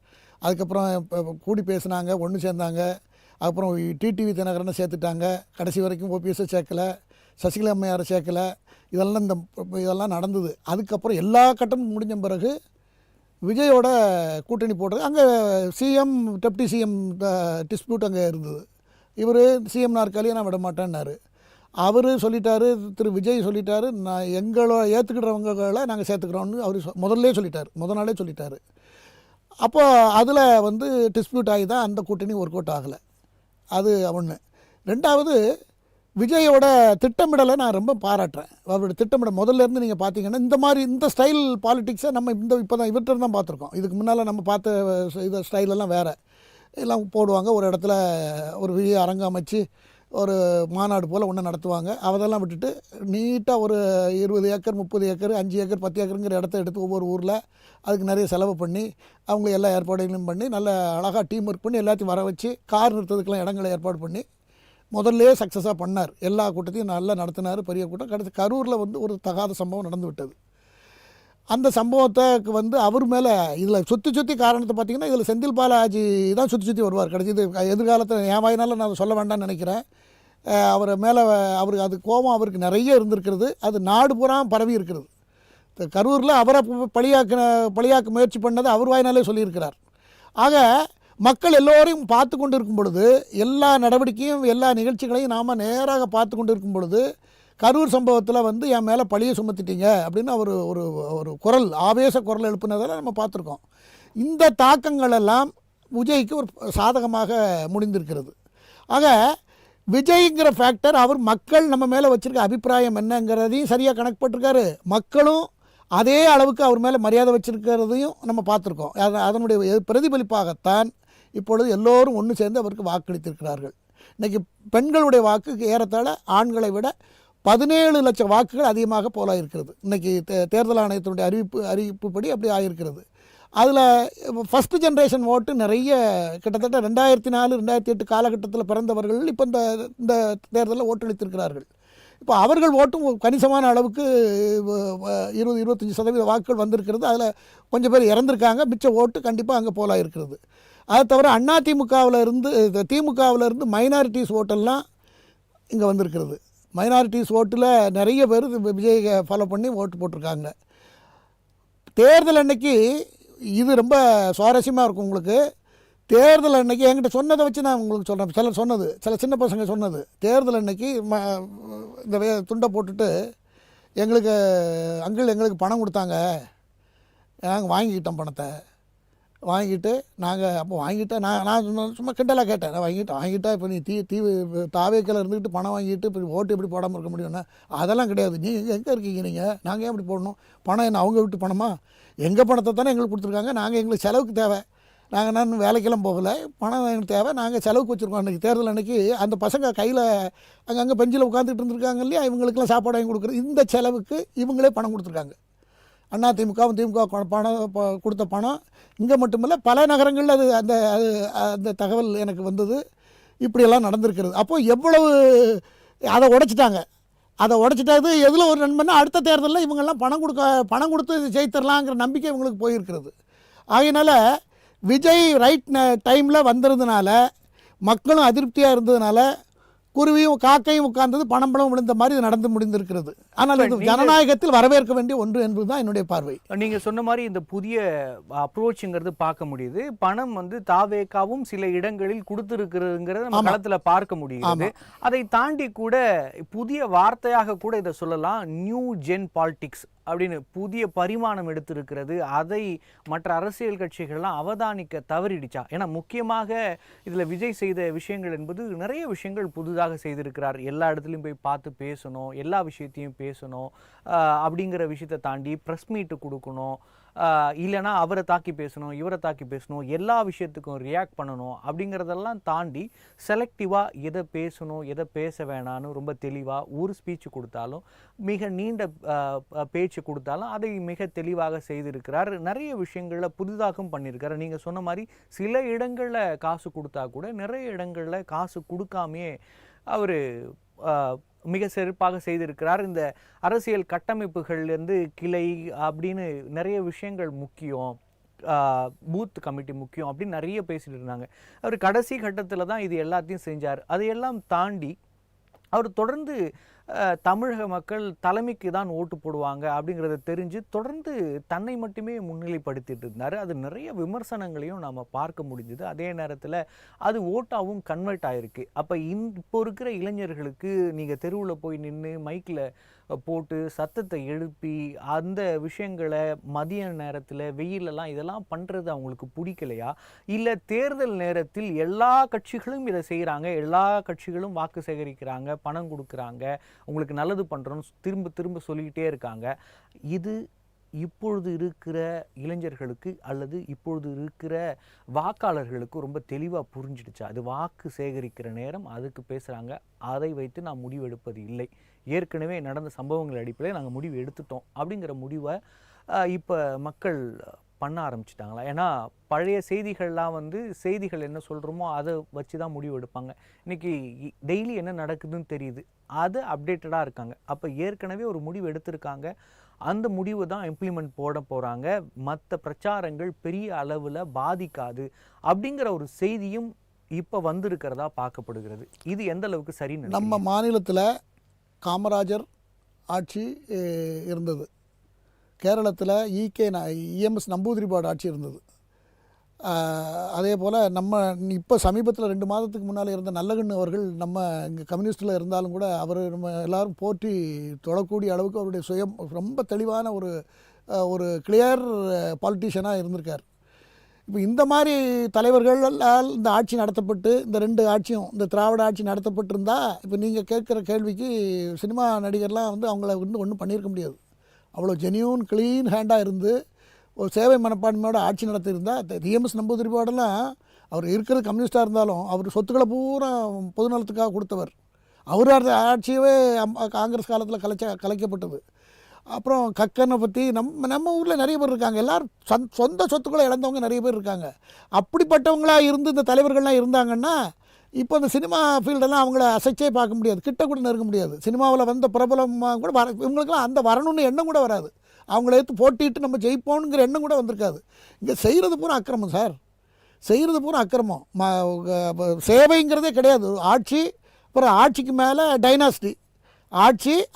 அதுக்கப்புறம் கூடி பேசினாங்க, ஒன்று சேர்ந்தாங்க. அப்புறம் டிடிவி தினகரனை சேர்த்துட்டாங்க. கடைசி வரைக்கும் ஓபிஎஸ்ஸை சேர்க்கலை, சசிகலா அம்மையாரை சேர்க்கலை. இதெல்லாம் நடந்தது. அதுக்கப்புறம் எல்லா கட்டமும் முடிஞ்ச பிறகு விஜயோட கூட்டணி போடுறது. அங்கே சிஎம் டெப்டி சிஎம் டிஸ்பியூட் அங்கே இருந்தது. இவர் சிஎம் நாற்காலியை நான் விட மாட்டேன்னாரு. அவர் சொல்லிட்டாரு, திரு விஜய் சொல்லிட்டாரு, நான் எங்களை ஏற்றுக்கிடுறவங்களை நாங்கள் சேர்த்துக்கிறோன்னு அவர் முதல்ல சொல்லிட்டார், நாளே சொல்லிட்டார். அப்போ அதில் வந்து டிஸ்பியூட் ஆகி தான் அந்த கூட்டணி ஒர்க் அவுட் ஆகலை. அது ஒன்று. ரெண்டாவது, விஜயோட திட்டமிடலை நான் ரொம்ப பாராட்டுறேன். அவரோட திட்டமிடல் முதல்லேருந்து நீங்கள் பார்த்தீங்கன்னா இந்த ஸ்டைல் பாலிட்டிக்ஸை நம்ம இப்போ தான் இவர்கிட்ட தான் பார்த்துருக்கோம். இதுக்கு முன்னால் நம்ம பார்த்த ஸ்டைலெல்லாம் வேறு. எல்லாம் போடுவாங்க, ஒரு இடத்துல ஒரு பெரிய அரங்கம் அமைச்சு ஒரு மாநாடு போல் ஒன்று நடத்துவாங்க. அதெல்லாம் விட்டுட்டு நீட்டாக ஒரு 20 ஏக்கர் 30 ஏக்கர் 5 ஏக்கர் 10 ஏக்கருங்கிற இடத்த எடுத்து ஒவ்வொரு ஊரில் அதுக்கு நிறைய செலவு பண்ணி அவங்க எல்லா ஏற்பாடுகளும் பண்ணி நல்ல அழகாக டீம் ஒர்க் பண்ணி எல்லாத்தையும் வர வச்சு கார் நிறுத்ததுக்கெல்லாம் இடங்களை ஏற்பாடு பண்ணி முதல்ல சக்ஸஸாக பண்ணார். எல்லா கூட்டத்தையும் நல்லா நடத்தினார், பெரிய கூட்டம். கடைசி கரூரில் வந்து ஒரு தகாத சம்பவம் நடந்து விட்டது. அந்த சம்பவத்துக்கு வந்து அவர் மேலே இதில் சுற்றி காரணத்தை பார்த்திங்கன்னா, இதில் செந்தில் பாலாஜி தான் சுற்றி வருவார். கடைசி இது எதிர்காலத்தில் என் வாயினால நான் சொல்ல வேண்டாம்னு நினைக்கிறேன். அவர் மேலே அவருக்கு அது கோபம் நிறைய இருந்திருக்கிறது. அது நாடு பூரா பரவி இருக்கிறது. கரூரில் அவரை பழியாக்க முயற்சி பண்ணதை அவர் வாயினாலே சொல்லியிருக்கிறார். ஆக மக்கள் எல்லோரையும் பார்த்து கொண்டு இருக்கும் பொழுது, எல்லா நடவடிக்கையும் எல்லா நிகழ்ச்சிகளையும் நாம் நேராக பார்த்து கொண்டு இருக்கும் பொழுது, கரூர் சம்பவத்தில் வந்து என் மேலே பழியை சுமத்திட்டீங்க அப்படின்னு அவர் ஒரு குரல், ஆவேச குரல் எழுப்புனதெல்லாம் நம்ம பார்த்துருக்கோம். இந்த தாக்கங்கள் எல்லாம் விஜய்க்கு ஒரு சாதகமாக முடிந்திருக்கிறது. ஆக விஜய்ங்கிற ஃபேக்டர், அவர் மக்கள் நம்ம மேலே வச்சுருக்க அபிப்பிராயம் என்னங்கிறதையும் சரியாக கணக்கு போட்டிருக்காரு. மக்களும் அதே அளவுக்கு அவர் மேலே மரியாதை வச்சுருக்கிறதையும் நம்ம பார்த்துருக்கோம். அதனுடைய பிரதிபலிப்பாகத்தான் இப்பொழுது எல்லோரும் ஒன்று சேர்ந்து அவருக்கு வாக்களித்திருக்கிறார்கள். இன்றைக்கி பெண்களுடைய வாக்கு ஏறத்தாழ ஆண்களை விட 17 லட்சம் வாக்குகள் அதிகமாக போலாக இருக்கிறது. இன்றைக்கி தேர்தல் ஆணையத்தினுடைய அறிவிப்புப்படி அப்படி ஆகியிருக்கிறது. அதில் ஃபஸ்ட்டு ஜென்ரேஷன் ஓட்டு நிறைய, கிட்டத்தட்ட 2004 2008 காலகட்டத்தில் பிறந்தவர்கள் இப்போ இந்த தேர்தலில் ஓட்டளித்திருக்கிறார்கள். இப்போ அவர்கள் ஓட்டும் கணிசமான அளவுக்கு 20-25% வாக்குகள் வந்திருக்கிறது. அதில் கொஞ்சம் பேர் இறந்துருக்காங்க. மிச்ச ஓட்டு கண்டிப்பாக அங்கே போலாக இருக்கிறது. அதை தவிர திமுகவிலேருந்து மைனாரிட்டிஸ் ஓட்டெல்லாம் இங்கே வந்திருக்கிறது. மைனாரிட்டிஸ் ஓட்டில் நிறைய பேர் விஜய் ஃபாலோ பண்ணி ஓட்டு போட்டிருக்காங்க. தேர்தல் அன்னைக்கு இது ரொம்ப சுவாரஸ்யமாக இருக்கும் உங்களுக்கு. தேர்தல் அன்னைக்கு என்கிட்ட சொன்னதை வச்சு நான் உங்களுக்கு சொல்கிறேன். சில சின்ன பசங்க சொன்னது, தேர்தல் அன்னைக்கு இந்த துண்டை போட்டுட்டு எங்களுக்கு பணம் கொடுத்தாங்க, நாங்கள் வாங்கிக்கிட்டோம் பணத்தை வாங்கிட்டு நாங்கள் அப்போ வாங்கிட்டேன், நான் சும்மா கிண்டலாக கேட்டேன், நான் வாங்கிட்டா இப்போ நீ தாவேக்கில் இருந்துக்கிட்டு பணம் வாங்கிட்டு இப்போ ஓட்டு எப்படி போடாமல் இருக்க முடியும்னா, அதெல்லாம் கிடையாது, நீங்கள் எங்கே இருக்கீங்க, நாங்கள் ஏன் இப்படி போடணும், பணம் என்ன அவங்க விட்டு பணமா, எங்கள் பணத்தை தானே எங்களுக்கு கொடுத்துருக்காங்க, நாங்கள் எங்களுக்கு செலவுக்கு தேவை, நாங்கள் நான் வேலைக்கெல்லாம் போகலை, பணம் எங்களுக்கு தேவை, நாங்கள் செலவுக்கு வச்சுருக்கோம். அன்றைக்கி தேர்தல் அன்றைக்கி அந்த பசங்க கையில் அங்கங்கே பெஞ்சில் உட்காந்துட்டு இருந்திருக்காங்க இல்லையா, இவங்களுக்கெல்லாம் சாப்பாடு வாங்கி கொடுக்குறது, இந்த செலவுக்கு இவங்களே பணம் கொடுத்துருக்காங்க. அதிமுகவும் திமுக பணம் கொடுத்த பணம் இங்கே மட்டுமில்லை, பல நகரங்களில் அந்த தகவல் எனக்கு வந்தது. இப்படியெல்லாம் நடந்திருக்கிறது. அப்போது எவ்வளவு அதை உடைச்சிட்டாங்க. அதை உடைச்சிட்டாது எதில் ஒரு நன்மைன்னா, அடுத்த தேர்தலில் இவங்கெல்லாம் பணம் கொடுத்து ஜெயித்தரலாங்கிற நம்பிக்கை இவங்களுக்கு போயிருக்கிறது. ஆகையினால விஜய் ரைட் டைமில் வந்திருந்தனால, மக்களும் அதிருப்தியாக இருந்ததுனால, குருவியும் காக்கையும் உட்கார்ந்தது பணம் விழுந்த மாதிரி இது நடந்து முடிந்திருக்கிறது. ஆனால் இது ஜனநாயகத்தில் வரவேற்க வேண்டிய ஒன்று என்பதுதான் என்னுடைய பார்வை. நீங்க சொன்ன மாதிரி இந்த புதிய அப்ரோச்ங்கிறது பார்க்க முடியுது. பணம் தாவேகாவும் சில இடங்களில் கொடுத்திருக்கிறதுங்கிறத நம்ம களத்துல பார்க்க முடியுது. அதை தாண்டி கூட புதிய வார்த்தையாக கூட இதை சொல்லலாம், நியூ ஜென் பாலிடிக்ஸ் அப்படின்னு புதிய பரிமாணம் எடுத்திருக்கிறது. அதை மற்ற அரசியல் கட்சிகள்லாம் அவதானிக்க தவறிடுச்சா? ஏன்னா முக்கியமாக இதில் விஜய் செய்த விஷயங்கள் என்பது நிறைய விஷயங்கள் புதுதாக செய்திருக்கிறார். எல்லா இடத்துலையும் போய் பார்த்து பேசணும், எல்லா விஷயத்தையும் பேசணும், அப்படிங்கிற விஷயத்தை தாண்டி ப்ரெஸ் மீட்டு கொடுக்கணும், இல்லைனா அவரை தாக்கி பேசணும், இவரை தாக்கி பேசணும், எல்லா விஷயத்துக்கும் ரியாக்ட் பண்ணணும், அப்படிங்கிறதெல்லாம் தாண்டி செலக்டிவாக எதை பேசணும் எதை பேச வேணான்னு ரொம்ப தெளிவாக ஒரு ஸ்பீச் கொடுத்தாலும், மிக நீண்ட பேச்சு கொடுத்தாலும் அதை மிக தெளிவாக செய்திருக்கிறார். நிறைய விஷயங்களில் புதிதாகவும் பண்ணியிருக்காரு. நீங்கள் சொன்ன மாதிரி சில இடங்களில் காசு கொடுத்தா கூட நிறைய இடங்களில் காசு கொடுக்காமையே அவர் மிக சிறப்பாக செய்திருக்கிறார். இந்த அரசியல் கட்டமைப்புகள்லேருந்து கிளை அப்படின்னு நிறைய விஷயங்கள் முக்கியம், பூத் கமிட்டி முக்கியம் அப்படின்னு நிறைய பேசிட்டு இருந்தாங்க. அவர் கடைசி கட்டத்தில் தான் இது எல்லாத்தையும் செஞ்சார். அதையெல்லாம் தாண்டி அவர் தொடர்ந்து தமிழக மக்கள் தலைமைக்கு தான் ஓட்டு போடுவாங்க அப்படிங்கிறத தெரிஞ்சு தொடர்ந்து தன்னை மட்டுமே முன்னிலைப்படுத்திட்டு இருந்தார். அது நிறைய விமர்சனங்களையும் நாம் பார்க்க முடிஞ்சுது. அதே நேரத்தில் அது ஓட்டாகவும் கன்வெர்ட் ஆகிருக்கு. அப்போ இப்போ இருக்கிற இளைஞர்களுக்கு நீங்கள் தெருவில் போய் நின்று மைக்கில் போட்டு சத்தத்தை எழுப்பி அந்த விஷயங்களை மதிய நேரத்தில் வெயிலெல்லாம் இதெல்லாம் பண்ணுறது அவங்களுக்கு பிடிக்கலையா? இல்லை தேர்தல் நேரத்தில் எல்லா கட்சிகளும் இதை செய்கிறாங்க, எல்லா கட்சிகளும் வாக்கு சேகரிக்கிறாங்க, பணம் கொடுக்குறாங்க, உங்களுக்கு நல்லது பண்ணுறோன்னு திரும்ப திரும்ப சொல்லிக்கிட்டே இருக்காங்க, இது இப்பொழுது இருக்கிற இளைஞர்களுக்கு அல்லது இப்பொழுது இருக்கிற வாக்காளர்களுக்கு ரொம்ப தெளிவாக புரிஞ்சிடுச்சு? அது வாக்கு சேகரிக்கிற நேரம், அதுக்கு பேசுகிறாங்க, அதை வைத்து நான் முடிவெடுப்பது இல்லை, ஏற்கனவே நடந்த சம்பவங்கள் அடிப்படையில் நாங்கள் முடிவு எடுத்துட்டோம் அப்படிங்கிற முடிவை இப்போ மக்கள் பண்ண ஆரம்பிச்சிட்டாங்களா? ஏன்னா பழைய செய்திகள்லாம் செய்திகள் என்ன சொல்கிறோமோ அதை வச்சு தான் முடிவு எடுப்பாங்க. இன்றைக்கி டெய்லி என்ன நடக்குதுன்னு தெரியுது, அது அப்டேட்டடாக இருக்காங்க. அப்போ ஏற்கனவே ஒரு முடிவு எடுத்திருக்காங்க, அந்த முடிவு தான் இம்ப்ளிமெண்ட் போட போகிறாங்க, மற்ற பிரச்சாரங்கள் பெரிய அளவில் பாதிக்காது அப்படிங்கிற ஒரு செய்தியும் இப்போ வந்திருக்கிறதா பார்க்கப்படுகிறது. இது எந்த அளவுக்கு சரின்னு? நம்ம மாநிலத்தில் காமராஜர் ஆட்சி இருந்தது, கேரளத்தில் இஎம்எஸ் நம்பூதிரிபாடு ஆட்சி இருந்தது, அதே போல் நம்ம இப்போ சமீபத்தில் 2 மாதத்துக்கு முன்னால் இருந்த நல்லகண்ணு அவர்கள் நம்ம இங்கே கம்யூனிஸ்டில் இருந்தாலும் கூட அவர் நம்ம எல்லோரும் போற்றி தொழக்கூடிய அளவுக்கு அவருடைய சுயம் ரொம்ப தெளிவான ஒரு கிளியர் பாலிட்டிஷியனாக இருந்திருக்கார். இப்போ இந்த மாதிரி தலைவர்களால் இந்த ஆட்சி நடத்தப்பட்டு, இந்த 2 ஆட்சியும் இந்த திராவிட ஆட்சி நடத்தப்பட்டிருந்தால், இப்போ நீங்கள் கேட்குற கேள்விக்கு சினிமா நடிகர்லாம் அவங்கள ஒன்றும் பண்ணியிருக்க முடியாது. அவ்வளோ ஜென்யூன் க்ளீன் ஹேண்டாக இருந்து ஒரு சேவை மனப்பான்மையோட ஆட்சி நடத்தியிருந்தால், டிஎம்எஸ் நம்பூதிரிபாடெல்லாம் அவர் இருக்கிறது கம்யூனிஸ்டாக இருந்தாலும் அவர் சொத்துக்களை பூரா பொதுநலத்துக்காக கொடுத்தவர். அவர் ஆட்சியவே காங்கிரஸ் காலத்தில் கலைக்கப்பட்டது. அப்புறம் கக்கனை பற்றி நம்ம ஊரில் நிறைய பேர் இருக்காங்க, எல்லோரும் சொந்த சொத்துக்களை இழந்தவங்க நிறைய பேர் இருக்காங்க. அப்படிப்பட்டவங்களாக இருந்து இந்த தலைவர்கள்லாம் இருந்தாங்கன்னா, இப்போ இந்த சினிமா ஃபீல்டெல்லாம் அவங்கள அசைச்சே பார்க்க முடியாது, கிட்ட கூட நெருங்க முடியாது. சினிமாவில் வந்த பிரபலமாக கூட இவங்களுக்கெல்லாம் அந்த வரணும்னு எண்ணம் கூட வராது. அவங்கள எடுத்து போட்டிட்டு நம்ம ஜெயிப்போங்கிற எண்ணம் கூட வந்திருக்காது. இங்கே செய்கிறது பூரா அக்கிரமம் சார், செய்கிறது பூரா அக்கிரமம். சேவைங்கிறதே கிடையாது. ஆட்சி, அப்புறம் ஆட்சிக்கு மேலே டைனாஸ்டி,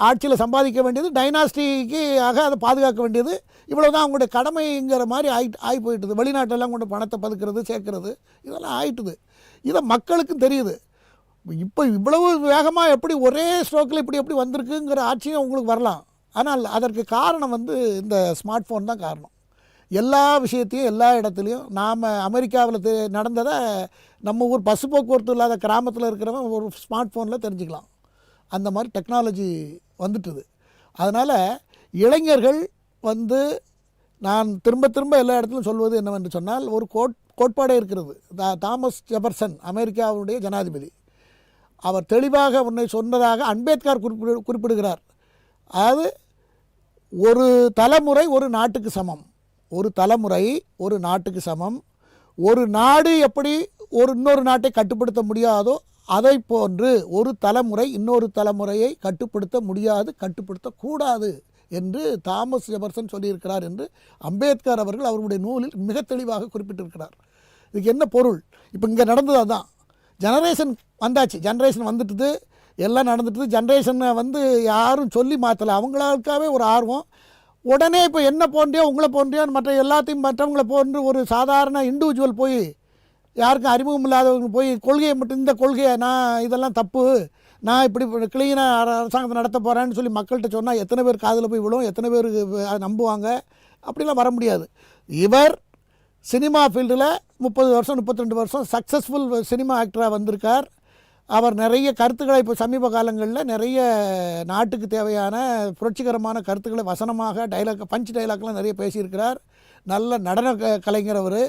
ஆட்சியில் சம்பாதிக்க வேண்டியது, டைனாஸ்டிக்கு ஆக அதை பாதுகாக்க வேண்டியது, இவ்வளோ தான் அவங்களுடைய கடமைங்கிற மாதிரி ஆகி போயிட்டுது. வெளிநாட்டெல்லாம் கொண்டு பணத்தை பதுக்கிறது சேர்க்கறது இதெல்லாம் ஆயிட்டுது. இதை மக்களுக்கும் தெரியுது. இப்போ இவ்வளவு வேகமாக எப்படி ஒரே ஸ்ட்ரோக்கில் எப்படி வந்திருக்குங்கிற ஆட்சியும் உங்களுக்கு வரலாம். ஆனால் அதற்கு காரணம் இந்த ஸ்மார்ட் ஃபோன் தான் காரணம். எல்லா விஷயத்தையும் எல்லா இடத்துலையும் நாம் அமெரிக்காவில் நடந்ததை நம்ம ஊர் பஸ் போக்குவரத்து இல்லாத கிராமத்தில் இருக்கிறவன் ஒரு ஸ்மார்ட் ஃபோனில் தெரிஞ்சுக்கலாம். அந்த மாதிரி டெக்னாலஜி வந்துட்டுது. அதனால் இளைஞர்கள் வந்து நான் திரும்ப திரும்ப எல்லா இடத்துலையும் சொல்வது என்னவென்று சொன்னால், ஒரு கோட்பாடே இருக்கிறது. தாமஸ் ஜெபர்சன் அமெரிக்காவுடைய ஜனாதிபதி, அவர் தெளிவாக உன்னை சொன்னதாக அம்பேத்கர் குறிப்பிடுகிறார். அதாவது ஒரு தலைமுறை ஒரு நாட்டுக்கு சமம், ஒரு தலைமுறை ஒரு நாட்டுக்கு சமம். ஒரு நாடு எப்படி இன்னொரு நாட்டை கட்டுப்படுத்த முடியாதோ அதை போன்று ஒரு தலைமுறை இன்னொரு தலைமுறையை கட்டுப்படுத்த முடியாது, கட்டுப்படுத்தக்கூடாது என்று தாமஸ் ஜெபர்சன் சொல்லியிருக்கிறார் என்று அம்பேத்கர் அவர்கள் அவருடைய நூலில் மிக தெளிவாக குறிப்பிட்டிருக்கிறார். இதுக்கு என்ன பொருள்? இப்போ இங்கே நடந்தது அதுதான். ஜெனரேஷன் வந்தாச்சு, ஜெனரேஷன் வந்துட்டுது, எல்லாம் நடந்துட்டுது. ஜென்ரேஷனை வந்து யாரும் சொல்லி மாற்றலை, அவங்களுக்காகவே ஒரு ஆர்வம். உடனே இப்போ என்ன போன்றியோ உங்களை போன்றியோ மற்ற எல்லாத்தையும் மற்றவங்களை போன்று ஒரு சாதாரண இண்டிவிஜுவல் போய் யாருக்கும் அறிமுகம் இல்லாதவங்க போய் கொள்கையை மட்டும், இந்த கொள்கையை நான் இதெல்லாம் தப்பு, நான் இப்படி கிளீனாக அரசாங்கத்தை நடத்த போகிறேன்னு சொல்லி மக்கள்கிட்ட சொன்னால் எத்தனை பேர் காதில் போய் விழும், எத்தனை பேர் நம்புவாங்க? அப்படிலாம் வர முடியாது. இவர் சினிமா ஃபீல்டில் 30 வருஷம் 32 வருஷம் சக்ஸஸ்ஃபுல் சினிமா ஆக்டராக வந்திருக்கார். அவர் நிறைய கருத்துக்களை இப்போ சமீப காலங்களில் நிறைய நாட்டுக்கு தேவையான புரட்சிகரமான கருத்துக்களை வசனமாக பஞ்ச் டைலாக்லாம் நிறைய பேசியிருக்கிறார். நல்ல நடன கலைஞர் அவர்.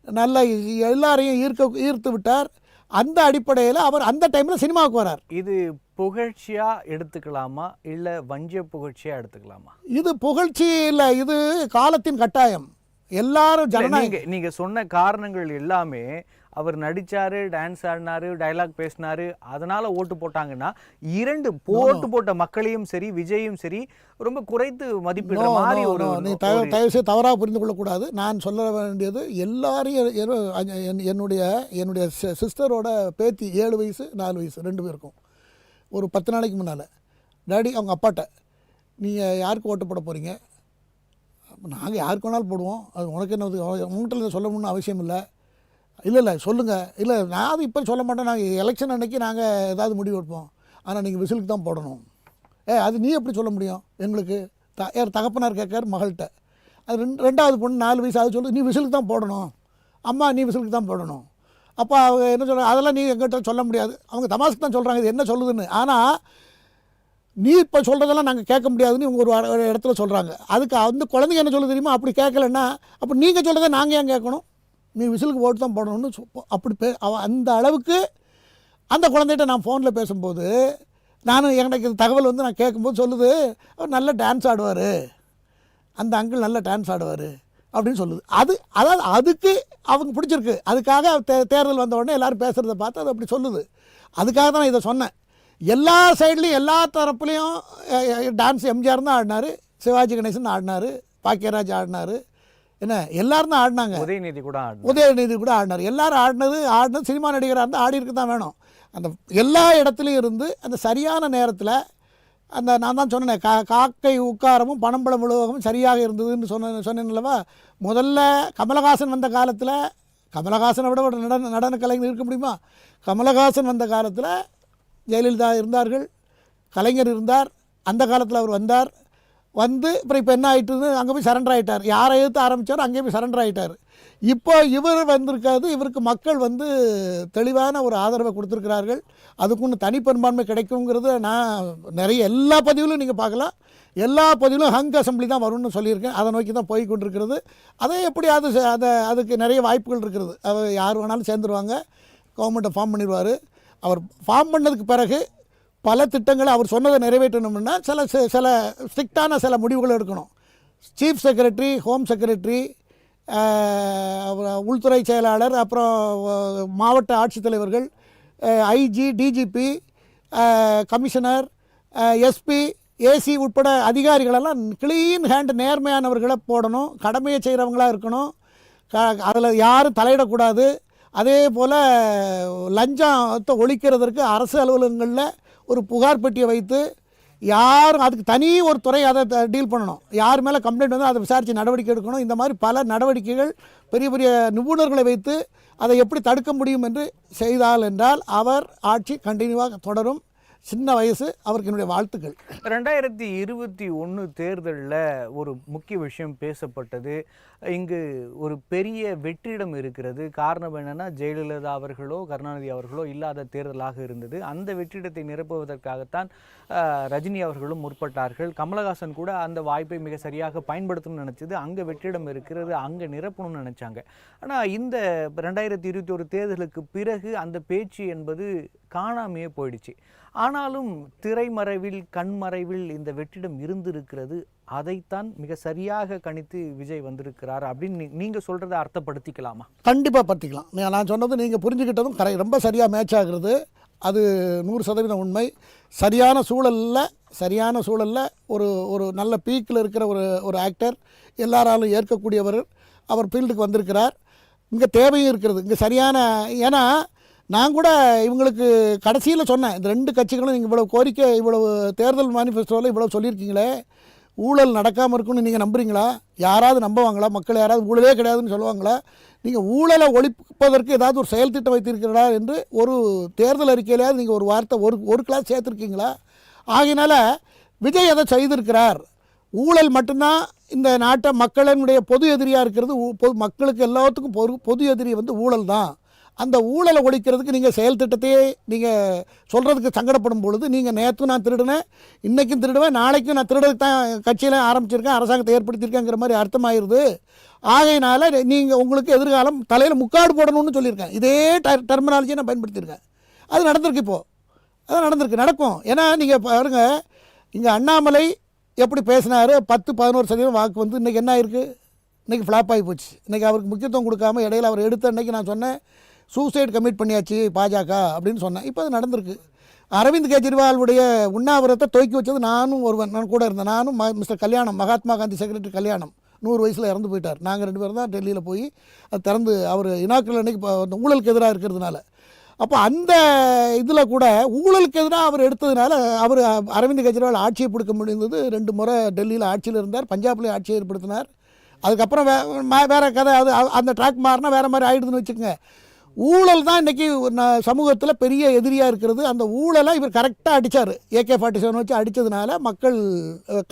நல்ல எல்லாரையும் ஈர்த்து விட்டார். அந்த அடிப்படையில் அவர் அந்த டைமில் சினிமாவுக்கு வரார். இது புகழ்ச்சியாக எடுத்துக்கலாமா இல்லை வஞ்ச புகழ்ச்சியாக எடுத்துக்கலாமா? இது புகழ்ச்சி இல்லை, இது காலத்தின் கட்டாயம். எல்லாரும் ஜனநாயக நீங்க சொன்ன காரணங்கள் எல்லாமே அவர் நடிச்சாரு, டான்ஸ் ஆடினாரு, டைலாக் பேசினாரு, அதனால ஓட்டு போட்டாங்கன்னா, இரண்டு ஓட்டு போட்ட மக்களையும் சரி விஜயும் சரி ரொம்ப குறைத்து மதிப்பிடுற மாதிரி ஒரு தயவு செய்து தவறாக புரிந்து கொள்ளக்கூடாது. நான் சொல்ல வேண்டியது எல்லாரையும் என்னுடைய சிஸ்டரோட பேத்தி 7 வயசு 4 வயசு 2 பேருக்கும் ஒரு 10 நாளைக்கு முன்னால் டாடி அவங்க அப்பாட்ட, நீங்கள் யாருக்கு ஓட்டு போட போகிறீங்க? நாங்கள் யாருக்கு வேணாலும் போடுவோம், அது உனக்கு என்ன, உங்கள்கிட்ட சொல்லணும்னு அவசியம் இல்லை. இல்லை சொல்லுங்கள். இல்லை நான் அது இப்போ சொல்ல மாட்டேன், நாங்கள் எலெக்ஷன் அன்னைக்கு நாங்கள் ஏதாவது முடிவு எடுப்போம், ஆனால் நீங்கள் விசிலுக்கு தான் போடணும். அது நீ எப்படி சொல்ல முடியும்? எங்களுக்கு யார் தகப்பனார் கேட்கார் மகள்கிட்ட. அது ரெண்டாவது பொண்ணு 4 வயசு, அது சொல்லு நீ விசிலுக்கு தான் போடணும், அம்மா நீ விசிலுக்கு தான் போடணும். அப்போ அவங்க என்ன சொல்கிறாங்க, அதெல்லாம் நீ எங்கிட்ட சொல்ல முடியாது. அவங்க தமாசுக்கு தான் சொல்கிறாங்க, இது என்ன சொல்லுதுன்னு. ஆனால் நீ இப்போ சொல்கிறதெல்லாம் நாங்கள் கேட்க முடியாதுன்னு இவங்க ஒரு இடத்துல சொல்கிறாங்க. அதுக்கு அந்த குழந்தைங்க என்ன சொல்ல தெரியுமா? அப்படி கேட்கலன்னா அப்போ நீங்கள் சொல்கிறத நாங்கள் ஏன் கேட்கணும்? நீ விசிலுக்கு ஓட்டு தான் போடணும்னு அப்படி அந்த அளவுக்கு அந்த குழந்தைகிட்ட நான் ஃபோனில் பேசும்போது எனக்கு தகவல் வந்து நான் கேட்கும்போது சொல்லுது, அவர் நல்ல டான்ஸ் ஆடுவார், அந்த அங்கிள் நல்ல டான்ஸ் ஆடுவார் அப்படின்னு சொல்லுது. அதாவது அதுக்கு அவங்க பிடிச்சிருக்கு. அதுக்காக தேர்தல் வந்த உடனே எல்லோரும் பேசுகிறத பார்த்து அது அப்படி சொல்லுது. அதுக்காக தான் நான் இதை சொன்னேன். எல்லா சைட்லேயும் எல்லா தரப்புலையும் டான்ஸ் எம்ஜிஆர் தான் ஆடினார், சிவாஜி கணேசன் ஆடினார், பாக்கியராஜ் ஆடினார், என்ன எல்லாரும் தான் ஆடினாங்க. உதயநிதி கூட ஆடினார். எல்லாரும் ஆடினது சினிமா நடிகராக இருந்தால் ஆடி இருக்க தான் வேணும். அந்த எல்லா இடத்துலையும் இருந்து அந்த சரியான நேரத்தில் அந்த நான் தான் சொன்னேன், காக்கை உட்காரமும் பணம்பழம் உலகமும் சரியாக இருந்ததுன்னு சொன்னேன்லவா. முதல்ல கமலஹாசன் வந்த காலத்தில், கமலஹாசனை விட ஒரு நடன கலைஞர் இருக்க முடியுமா? கமலஹாசன் வந்த காலத்தில் ஜெயலலிதா இருந்தார்கள், கலைஞர் இருந்தார். அந்த காலத்தில் அவர் வந்தார். அப்புறம் இப்போ என்ன ஆகிட்டுன்னு அங்கே போய் சரண்டர் ஆகிட்டார். யாரை எதிர்த்து ஆரம்பித்தாரோ அங்கேயே போய் சரண்டர் ஆகிட்டார். இப்போ இவர் வந்திருக்காது, இவருக்கு மக்கள் வந்து தெளிவான ஒரு ஆதரவை கொடுத்துருக்கிறார்கள். அதுக்குன்னு தனிப்பெரும்பான்மை கிடைக்குங்கிறது நான் நிறைய எல்லா பதிவிலும் நீங்கள் பார்க்கலாம். எல்லா பதிவிலும் ஹங் அசம்பிளி தான் வரும்னு சொல்லியிருக்கேன். அதை நோக்கி தான் போய் கொண்டிருக்கிறது. அதே எப்படி அதுக்கு நிறைய வாய்ப்புகள் இருக்கிறது. அவர் யார் வேணாலும் சேர்ந்துருவாங்க, கவர்மெண்ட்டை ஃபார்ம் பண்ணிடுவார். அவர் ஃபார்ம் பண்ணதுக்கு பிறகு பல திட்டங்களை அவர் சொன்னதை நிறைவேற்றணும்னா சில ஸ்ட்ரிக்டான சில முடிவுகள் எடுக்கணும். சீஃப் செக்ரட்டரி, ஹோம் செக்ரட்டரி, உள்துறை செயலாளர், அப்புறம் மாவட்ட ஆட்சித்தலைவர்கள், IG, DGP, commissioner, SP, AC உட்பட அதிகாரிகளெல்லாம் க்ளீன் ஹேண்ட் நேர்மையானவர்களை போடணும். கடமையை செய்கிறவங்களாக இருக்கணும். அதில் யாரும் தலையிடக்கூடாது. அதே போல் லஞ்சத்தை ஒழிக்கிறதற்கு அரசு அலுவலகங்களில் ஒரு புகார் பெட்டியை வைத்து யாரும் அதுக்கு தனி ஒரு துறை அதை டீல் பண்ணணும். யார் மேலே கம்ப்ளைண்ட் வந்து அதை விசாரித்து நடவடிக்கை எடுக்கணும். இந்த மாதிரி பல நடவடிக்கைகள் பெரிய பெரிய நிபுணர்களை வைத்து அதை எப்படி தடுக்க முடியும் என்று செய்தால் என்றால் அவர் ஆட்சி கண்டினியூவாக தொடரும். சின்ன வயசு, அவருக்கு என்னுடைய வாழ்த்துக்கள். 2021 தேர்தலில் ஒரு முக்கிய விஷயம் பேசப்பட்டது. இங்கு ஒரு பெரிய வெற்றிடம் இருக்கிறது. காரணம் என்னன்னா, ஜெயலலிதா அவர்களோ கருணாநிதி அவர்களோ இல்லாத தேர்தலாக இருந்தது. அந்த வெற்றிடத்தை நிரப்புவதற்காகத்தான் ரஜினி அவர்களும் முற்பட்டார்கள். கமலஹாசன் கூட அந்த வாய்ப்பை மிக சரியாக பயன்படுத்தணும்னு நினச்சது. அங்கே வெற்றிடம் இருக்கிறது, அங்கே நிரப்பணும்னு நினச்சாங்க. ஆனால் இந்த 2021 தேர்தலுக்கு பிறகு அந்த பேச்சு என்பது காணாமையே போயிடுச்சு. ஆனாலும் திரைமறைவில் கண்மறைவில் இந்த வெற்றிடம் இருந்திருக்கிறது. அதைத்தான் மிக சரியாக கணித்து விஜய் வந்திருக்கிறார் அப்படின்னு நீங்கள் சொல்கிறத அர்த்தப்படுத்திக்கலாமா? கண்டிப்பாக படுத்திக்கலாம். நான் சொன்னது நீங்கள் புரிஞ்சுக்கிட்டதும் ரொம்ப சரியாக மேட்ச் ஆகுறது. அது 100% உண்மை. சரியான சூழலில் ஒரு நல்ல பீக்கில் இருக்கிற ஒரு ஆக்டர், எல்லாராலும் ஏற்கக்கூடியவர், அவர் ஃபீல்டுக்கு வந்திருக்கிறார். இங்கே தேவையும் இருக்கிறது. இங்கே சரியான, ஏன்னா நான் கூட இவங்களுக்கு கடைசியில் சொன்னேன், இந்த 2 கட்சிகளும் நீங்கள் இவ்வளோ கோரிக்கை, இவ்வளவு தேர்தல் மேனிஃபெஸ்டோவில் இவ்வளோ சொல்லியிருக்கீங்களே, ஊழல் நடக்காமல் இருக்குன்னு நீங்கள் நம்புறீங்களா? யாராவது நம்புவாங்களா? மக்கள் யாராவது ஊழலே கிடையாதுன்னு சொல்லுவாங்களா? நீங்கள் ஊழலை ஒழிப்பதற்கு ஏதாவது ஒரு செயல் திட்டம் வைத்திருக்கிறீர்களா என்று ஒரு தேர்தல் அறிக்கையிலேயாவது நீங்கள் ஒரு வார்த்தை ஒரு கிளாஸ் சேர்த்துருக்கீங்களா? ஆகையினால விஜய் அதை செய்திருக்கிறார். ஊழல் மட்டும்தான் இந்த நாட்டை மக்களினுடைய பொது எதிரியாக இருக்கிறது. மக்களுக்கு எல்லாத்துக்கும் பொது எதிரி ஊழல் தான். அந்த ஊழலை ஒழிக்கிறதுக்கு நீங்கள் செயல் திட்டத்தையே நீங்கள் சொல்கிறதுக்கு சங்கடப்படும் பொழுது, நீங்கள் நேற்று நான் திருடினேன், இன்றைக்கும் திருடுவேன், நாளைக்கும் நான் திருடுறதுக்கு தான் கட்சியில் ஆரம்பிச்சிருக்கேன், அரசாங்கத்தை ஏற்படுத்தியிருக்கேங்கிற மாதிரி அர்த்தமாயிருது. ஆகையினால நீங்கள் உங்களுக்கு எதிர்காலம் தலையில் முக்காடு போடணும்னு சொல்லியிருக்கேன். இதே டெர்மினாலஜியை நான் பயன்படுத்தியிருக்கேன். அது நடந்திருக்கு. இப்போது அது நடக்கும். ஏன்னா நீங்கள் பாருங்க, இங்கே அண்ணாமலை எப்படி பேசினார், 10-11% வாக்கு இன்றைக்கி என்ன ஆயிருக்கு? இன்றைக்கி ஃப்ளாப் ஆகி போச்சு. இன்றைக்கி அவருக்கு முக்கியத்துவம் கொடுக்காம இடையில அவர் எடுத்த அன்றைக்கி நான் சொன்னேன், சூசைட் கமிட் பண்ணியாச்சு பாஜக அப்படின்னு சொன்னேன். இப்போ அது நடந்திருக்கு. அரவிந்த் கெஜ்ரிவாலுடைய உண்ணாவிரத்தை துவக்கி வச்சது நானும் நான் கூட இருந்தேன். நானும் மிஸ்டர் கல்யாணம், மகாத்மா காந்தி செக்ரட்டரி கல்யாணம் 100 வயசில் இறந்து போயிட்டார். நாங்கள் 2 பேரும் தான் டெல்லியில் போய் அது திறந்து, அவர் இனாக்கள் அன்றைக்கி ஊழலுக்கு எதிராக இருக்கிறதுனால. அப்போ அந்த இதில் கூட ஊழலுக்கு எதிராக அவர் எடுத்ததுனால அவர் அரவிந்த் கெஜ்ரிவால் ஆட்சியை பிடிக்க முடிந்தது. 2 முறை டெல்லியில் ஆட்சியில் இருந்தார், பஞ்சாப்லேயும் ஆட்சியை ஏற்படுத்தினார். அதுக்கப்புறம் வேறு கதை, அது அந்த ட்ராக் மாறினா வேறு மாதிரி ஆகிடுதுன்னு வச்சுக்கோங்க. ஊழல் தான் இன்றைக்கி சமூகத்தில் பெரிய எதிரியாக இருக்கிறது. அந்த ஊழலை இவர் கரெக்டாக அடித்தார். AK-47 வச்சு அடித்ததுனால மக்கள்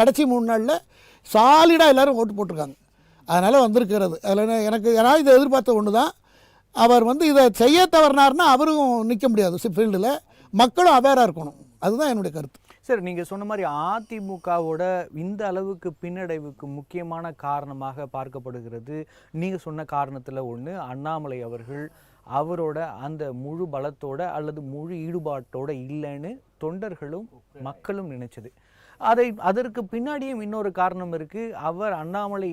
கடைசி 3 நாளில் சாலிடாக எல்லோரும் ஓட்டு போட்டிருக்காங்க. அதனால் வந்திருக்கிறது. அதில் எனக்கு ஏன்னா இதை எதிர்பார்த்த ஒன்று தான். அவர் இதை செய்ய தவறினார்னா அவரும் நிற்க முடியாது ஃபீல்டில். மக்களும் அவேராக இருக்கணும். அதுதான் என்னுடைய கருத்து. சரி, நீங்கள் சொன்ன மாதிரி அதிமுகவோட இந்த அளவுக்கு பின்னடைவுக்கு முக்கியமான காரணமாக பார்க்கப்படுகிறது. நீங்கள் சொன்ன காரணத்தில் ஒன்று, அண்ணாமலை அவர்கள் அவரோட அந்த முழு பலத்தோட அல்லது முழு ஈடுபாட்டோட இல்லைன்னு தொண்டர்களும் மக்களும் நினைச்சது. அதற்கு பின்னாடியும் இன்னொரு காரணம் இருக்குது. அவர் அண்ணாமலை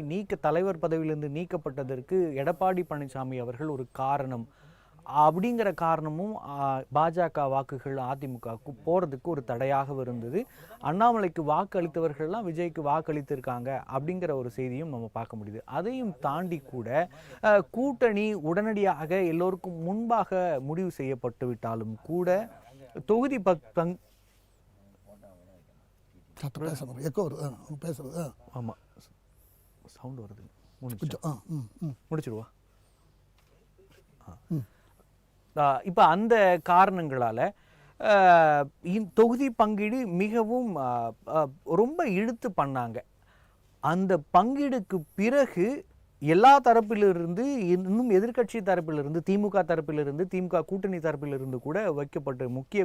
தலைவர் பதவியிலிருந்து நீக்கப்பட்டதற்கு எடப்பாடி பழனிசாமி அவர்கள் ஒரு காரணம். அப்படிங்கிற காரணமும் பாஜக வாக்குகள் அதிமுகவுக்கு போகிறதுக்கு ஒரு தடையாக இருந்தது. அண்ணாமலைக்கு வாக்கு அளித்தவர்கள்லாம் விஜய்க்கு வாக்களித்திருக்காங்க அப்படிங்கிற ஒரு செய்தியும் நம்ம பார்க்க முடியுது. அதையும் தாண்டி கூட கூட்டணி உடனடியாக எல்லோருக்கும் முன்பாக முடிவு செய்யப்பட்டு விட்டாலும் கூட தொகுதி ஆமாம் சவுண்ட் வருது, முடிச்சிடுவா. இப்போ அந்த காரணங்களால் தொகுதி பங்கீடு மிகவும் ரொம்ப இழுத்து பண்ணாங்க. அந்த பங்கீடுக்கு பிறகு எல்லா தரப்பிலிருந்து, இன்னும் எதிர்க்கட்சி தரப்பிலிருந்து, திமுக தரப்பிலிருந்து, திமுக கூட்டணி தரப்பிலிருந்து கூட வைக்கப்பட்ட முக்கிய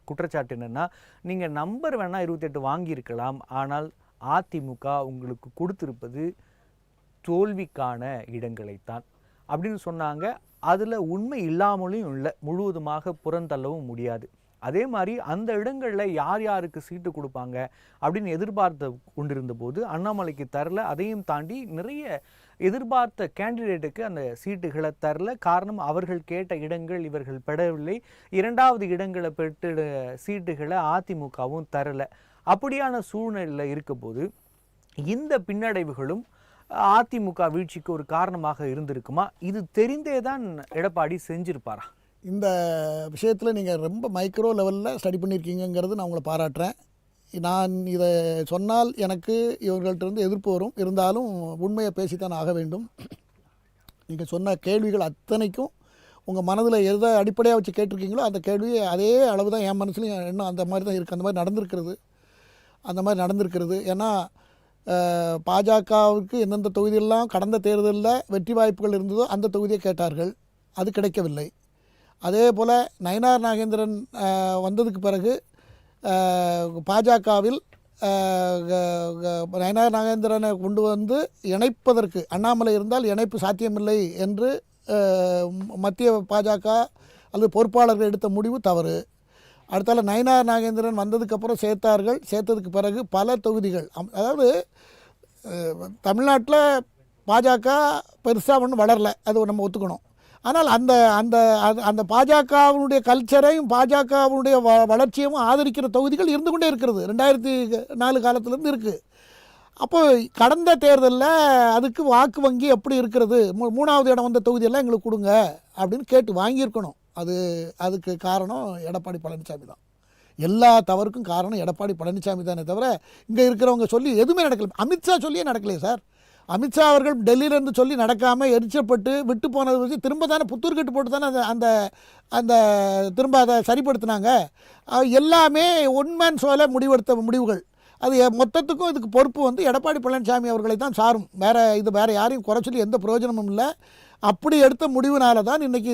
குற்றச்சாட்டு என்னென்னா, நீங்கள் நம்பர் வேணால் 28 வாங்கியிருக்கலாம், ஆனால் அதிமுக உங்களுக்கு கொடுத்திருப்பது தோல்விக்கான இடங்களைத்தான் அப்படின்னு சொன்னாங்க. அதில் உண்மை இல்லாமலும் இல்லை, முழுவதுமாக புறந்தள்ளவும் முடியாது. அதே மாதிரி அந்த இடங்களில் யார் யாருக்கு சீட்டு கொடுப்பாங்க அப்படின்னு எதிர்பார்த்து கொண்டிருந்த போது அண்ணாமலைக்கு தரல. அதையும் தாண்டி நிறைய எதிர்பார்த்த கேண்டிடேட்டுக்கு அந்த சீட்டுகளை தரல. காரணம், அவர்கள் கேட்ட இடங்கள் இவர்கள் பெறவில்லை. 2வது இடங்களை பெற்ற சீட்டுகளை அதிமுகவும் தரல. அப்படியான சூழ்நிலையில் இருக்க போது இந்த பின்னடைவுகளும் அதிமுக வீழ்ச்சிக்கு ஒரு காரணமாக இருந்திருக்குமா? இது தெரிந்தே தான் எடப்பாடி செஞ்சிருப்பாரா? இந்த விஷயத்தில் நீங்கள் ரொம்ப மைக்ரோ லெவலில் ஸ்டடி பண்ணியிருக்கீங்கிறது நான் உங்களை பாராட்டுறேன். நான் இதை சொன்னால் எனக்கு இவர்கள்ட்ட எதிர்ப்பு வரும். இருந்தாலும் உண்மையை பேசித்தான் ஆக வேண்டும். நீங்கள் சொன்ன கேள்விகள் அத்தனைக்கும் உங்கள் மனதில் எதை அடிப்படையாக வச்சு கேட்டிருக்கீங்களோ அந்த கேள்வி அதே அளவு தான் என் மனசுலையும் எண்ணம் அந்த மாதிரி தான் இருக்குது. அந்த மாதிரி நடந்திருக்கிறது. ஏன்னா பாஜகவுக்கு எந்தெந்த தொகுதியெல்லாம் கடந்த தேர்தலில் வெற்றி வாய்ப்புகள் இருந்ததோ அந்த தொகுதியை கேட்டார்கள், அது கிடைக்கவில்லை. அதே போல் நயினார் நாகேந்திரன் வந்ததுக்கு பிறகு பாஜகவில் நயினார் நாகேந்திரனை கொண்டு வந்து இணைப்பதற்கு அண்ணாமலை இருந்தால் இணைப்பு சாத்தியமில்லை என்று மத்திய பாஜக அல்லது பொறுப்பாளர்கள் எடுத்த முடிவு தவறு. அடுத்தால நயினார் நாகேந்திரன் வந்ததுக்கப்புறம் சேர்த்ததுக்கு பிறகு பல தொகுதிகள், அதாவது தமிழ்நாட்டில் பாஜக பெருசாக ஒன்றும் வளரல, அது நம்ம ஒத்துக்கணும். ஆனால் அந்த அந்த அந்த பாஜகவினுடைய கல்ச்சரையும் பாஜகவினுடைய வளர்ச்சியும் ஆதரிக்கிற தொகுதிகள் இருந்து கொண்டே இருக்கிறது. 2004 காலத்திலேருந்து இருக்குது. அப்போ கடந்த தேர்தலில் அதுக்கு வாக்கு வங்கி எப்படி இருக்கிறது, 3வது இடம் வந்த தொகுதியெல்லாம் எங்களுக்கு கொடுங்க அப்படின்னு கேட்டு வாங்கியிருக்கணும். அதுக்கு காரணம் எடப்பாடி பழனிசாமி தான். எல்லா தவறுக்கும் காரணம் எடப்பாடி பழனிசாமி தானே தவிர இங்கே இருக்கிறவங்க சொல்லி எதுவுமே நடக்கல. அமித்ஷா சொல்லியே நடக்கலையே சார். அமித்ஷா அவர்கள் டெல்லியிலேருந்து சொல்லி நடக்காமல் எரிச்சப்பட்டு விட்டு போனது வச்சு திரும்ப தானே புத்தூர் கட்டு போட்டு தானே அந்த அந்த திரும்ப அதை சரிப்படுத்தினாங்க. எல்லாமே ஒன்மேன் ஷோவில் முடிவெடுத்த முடிவுகள். அது மொத்தத்துக்கும் இதுக்கு பொறுப்பு வந்து எடப்பாடி பழனிசாமி அவர்களை தான் சாரும். வேறு யாரையும் குறை சொல்லி எந்த பிரயோஜனமும் இல்லை. அப்படி எடுத்த முடிவுனால தான் இன்றைக்கி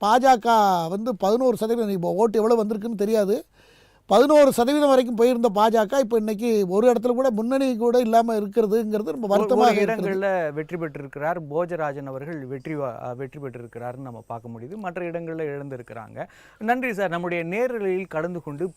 பாஜக வந்து 11%, இப்போ ஓட்டு எவ்வளோ வந்திருக்குன்னு தெரியாது, 11% வரைக்கும் போயிருந்த பாஜக இப்போ இன்றைக்கி ஒரு இடத்துல கூட முன்னணி கூட இல்லாமல் இருக்கிறதுங்கிறது ரொம்ப வருத்தமாக. இடங்களில் வெற்றி பெற்றிருக்கிறார் போஜராஜன் அவர்கள், வெற்றி பெற்றிருக்கிறாருன்னு நம்ம பார்க்க முடியுது. மற்ற இடங்களில் இழந்திருக்கிறாங்க. நன்றி சார், நம்முடைய நேரலையில் கலந்து கொண்டு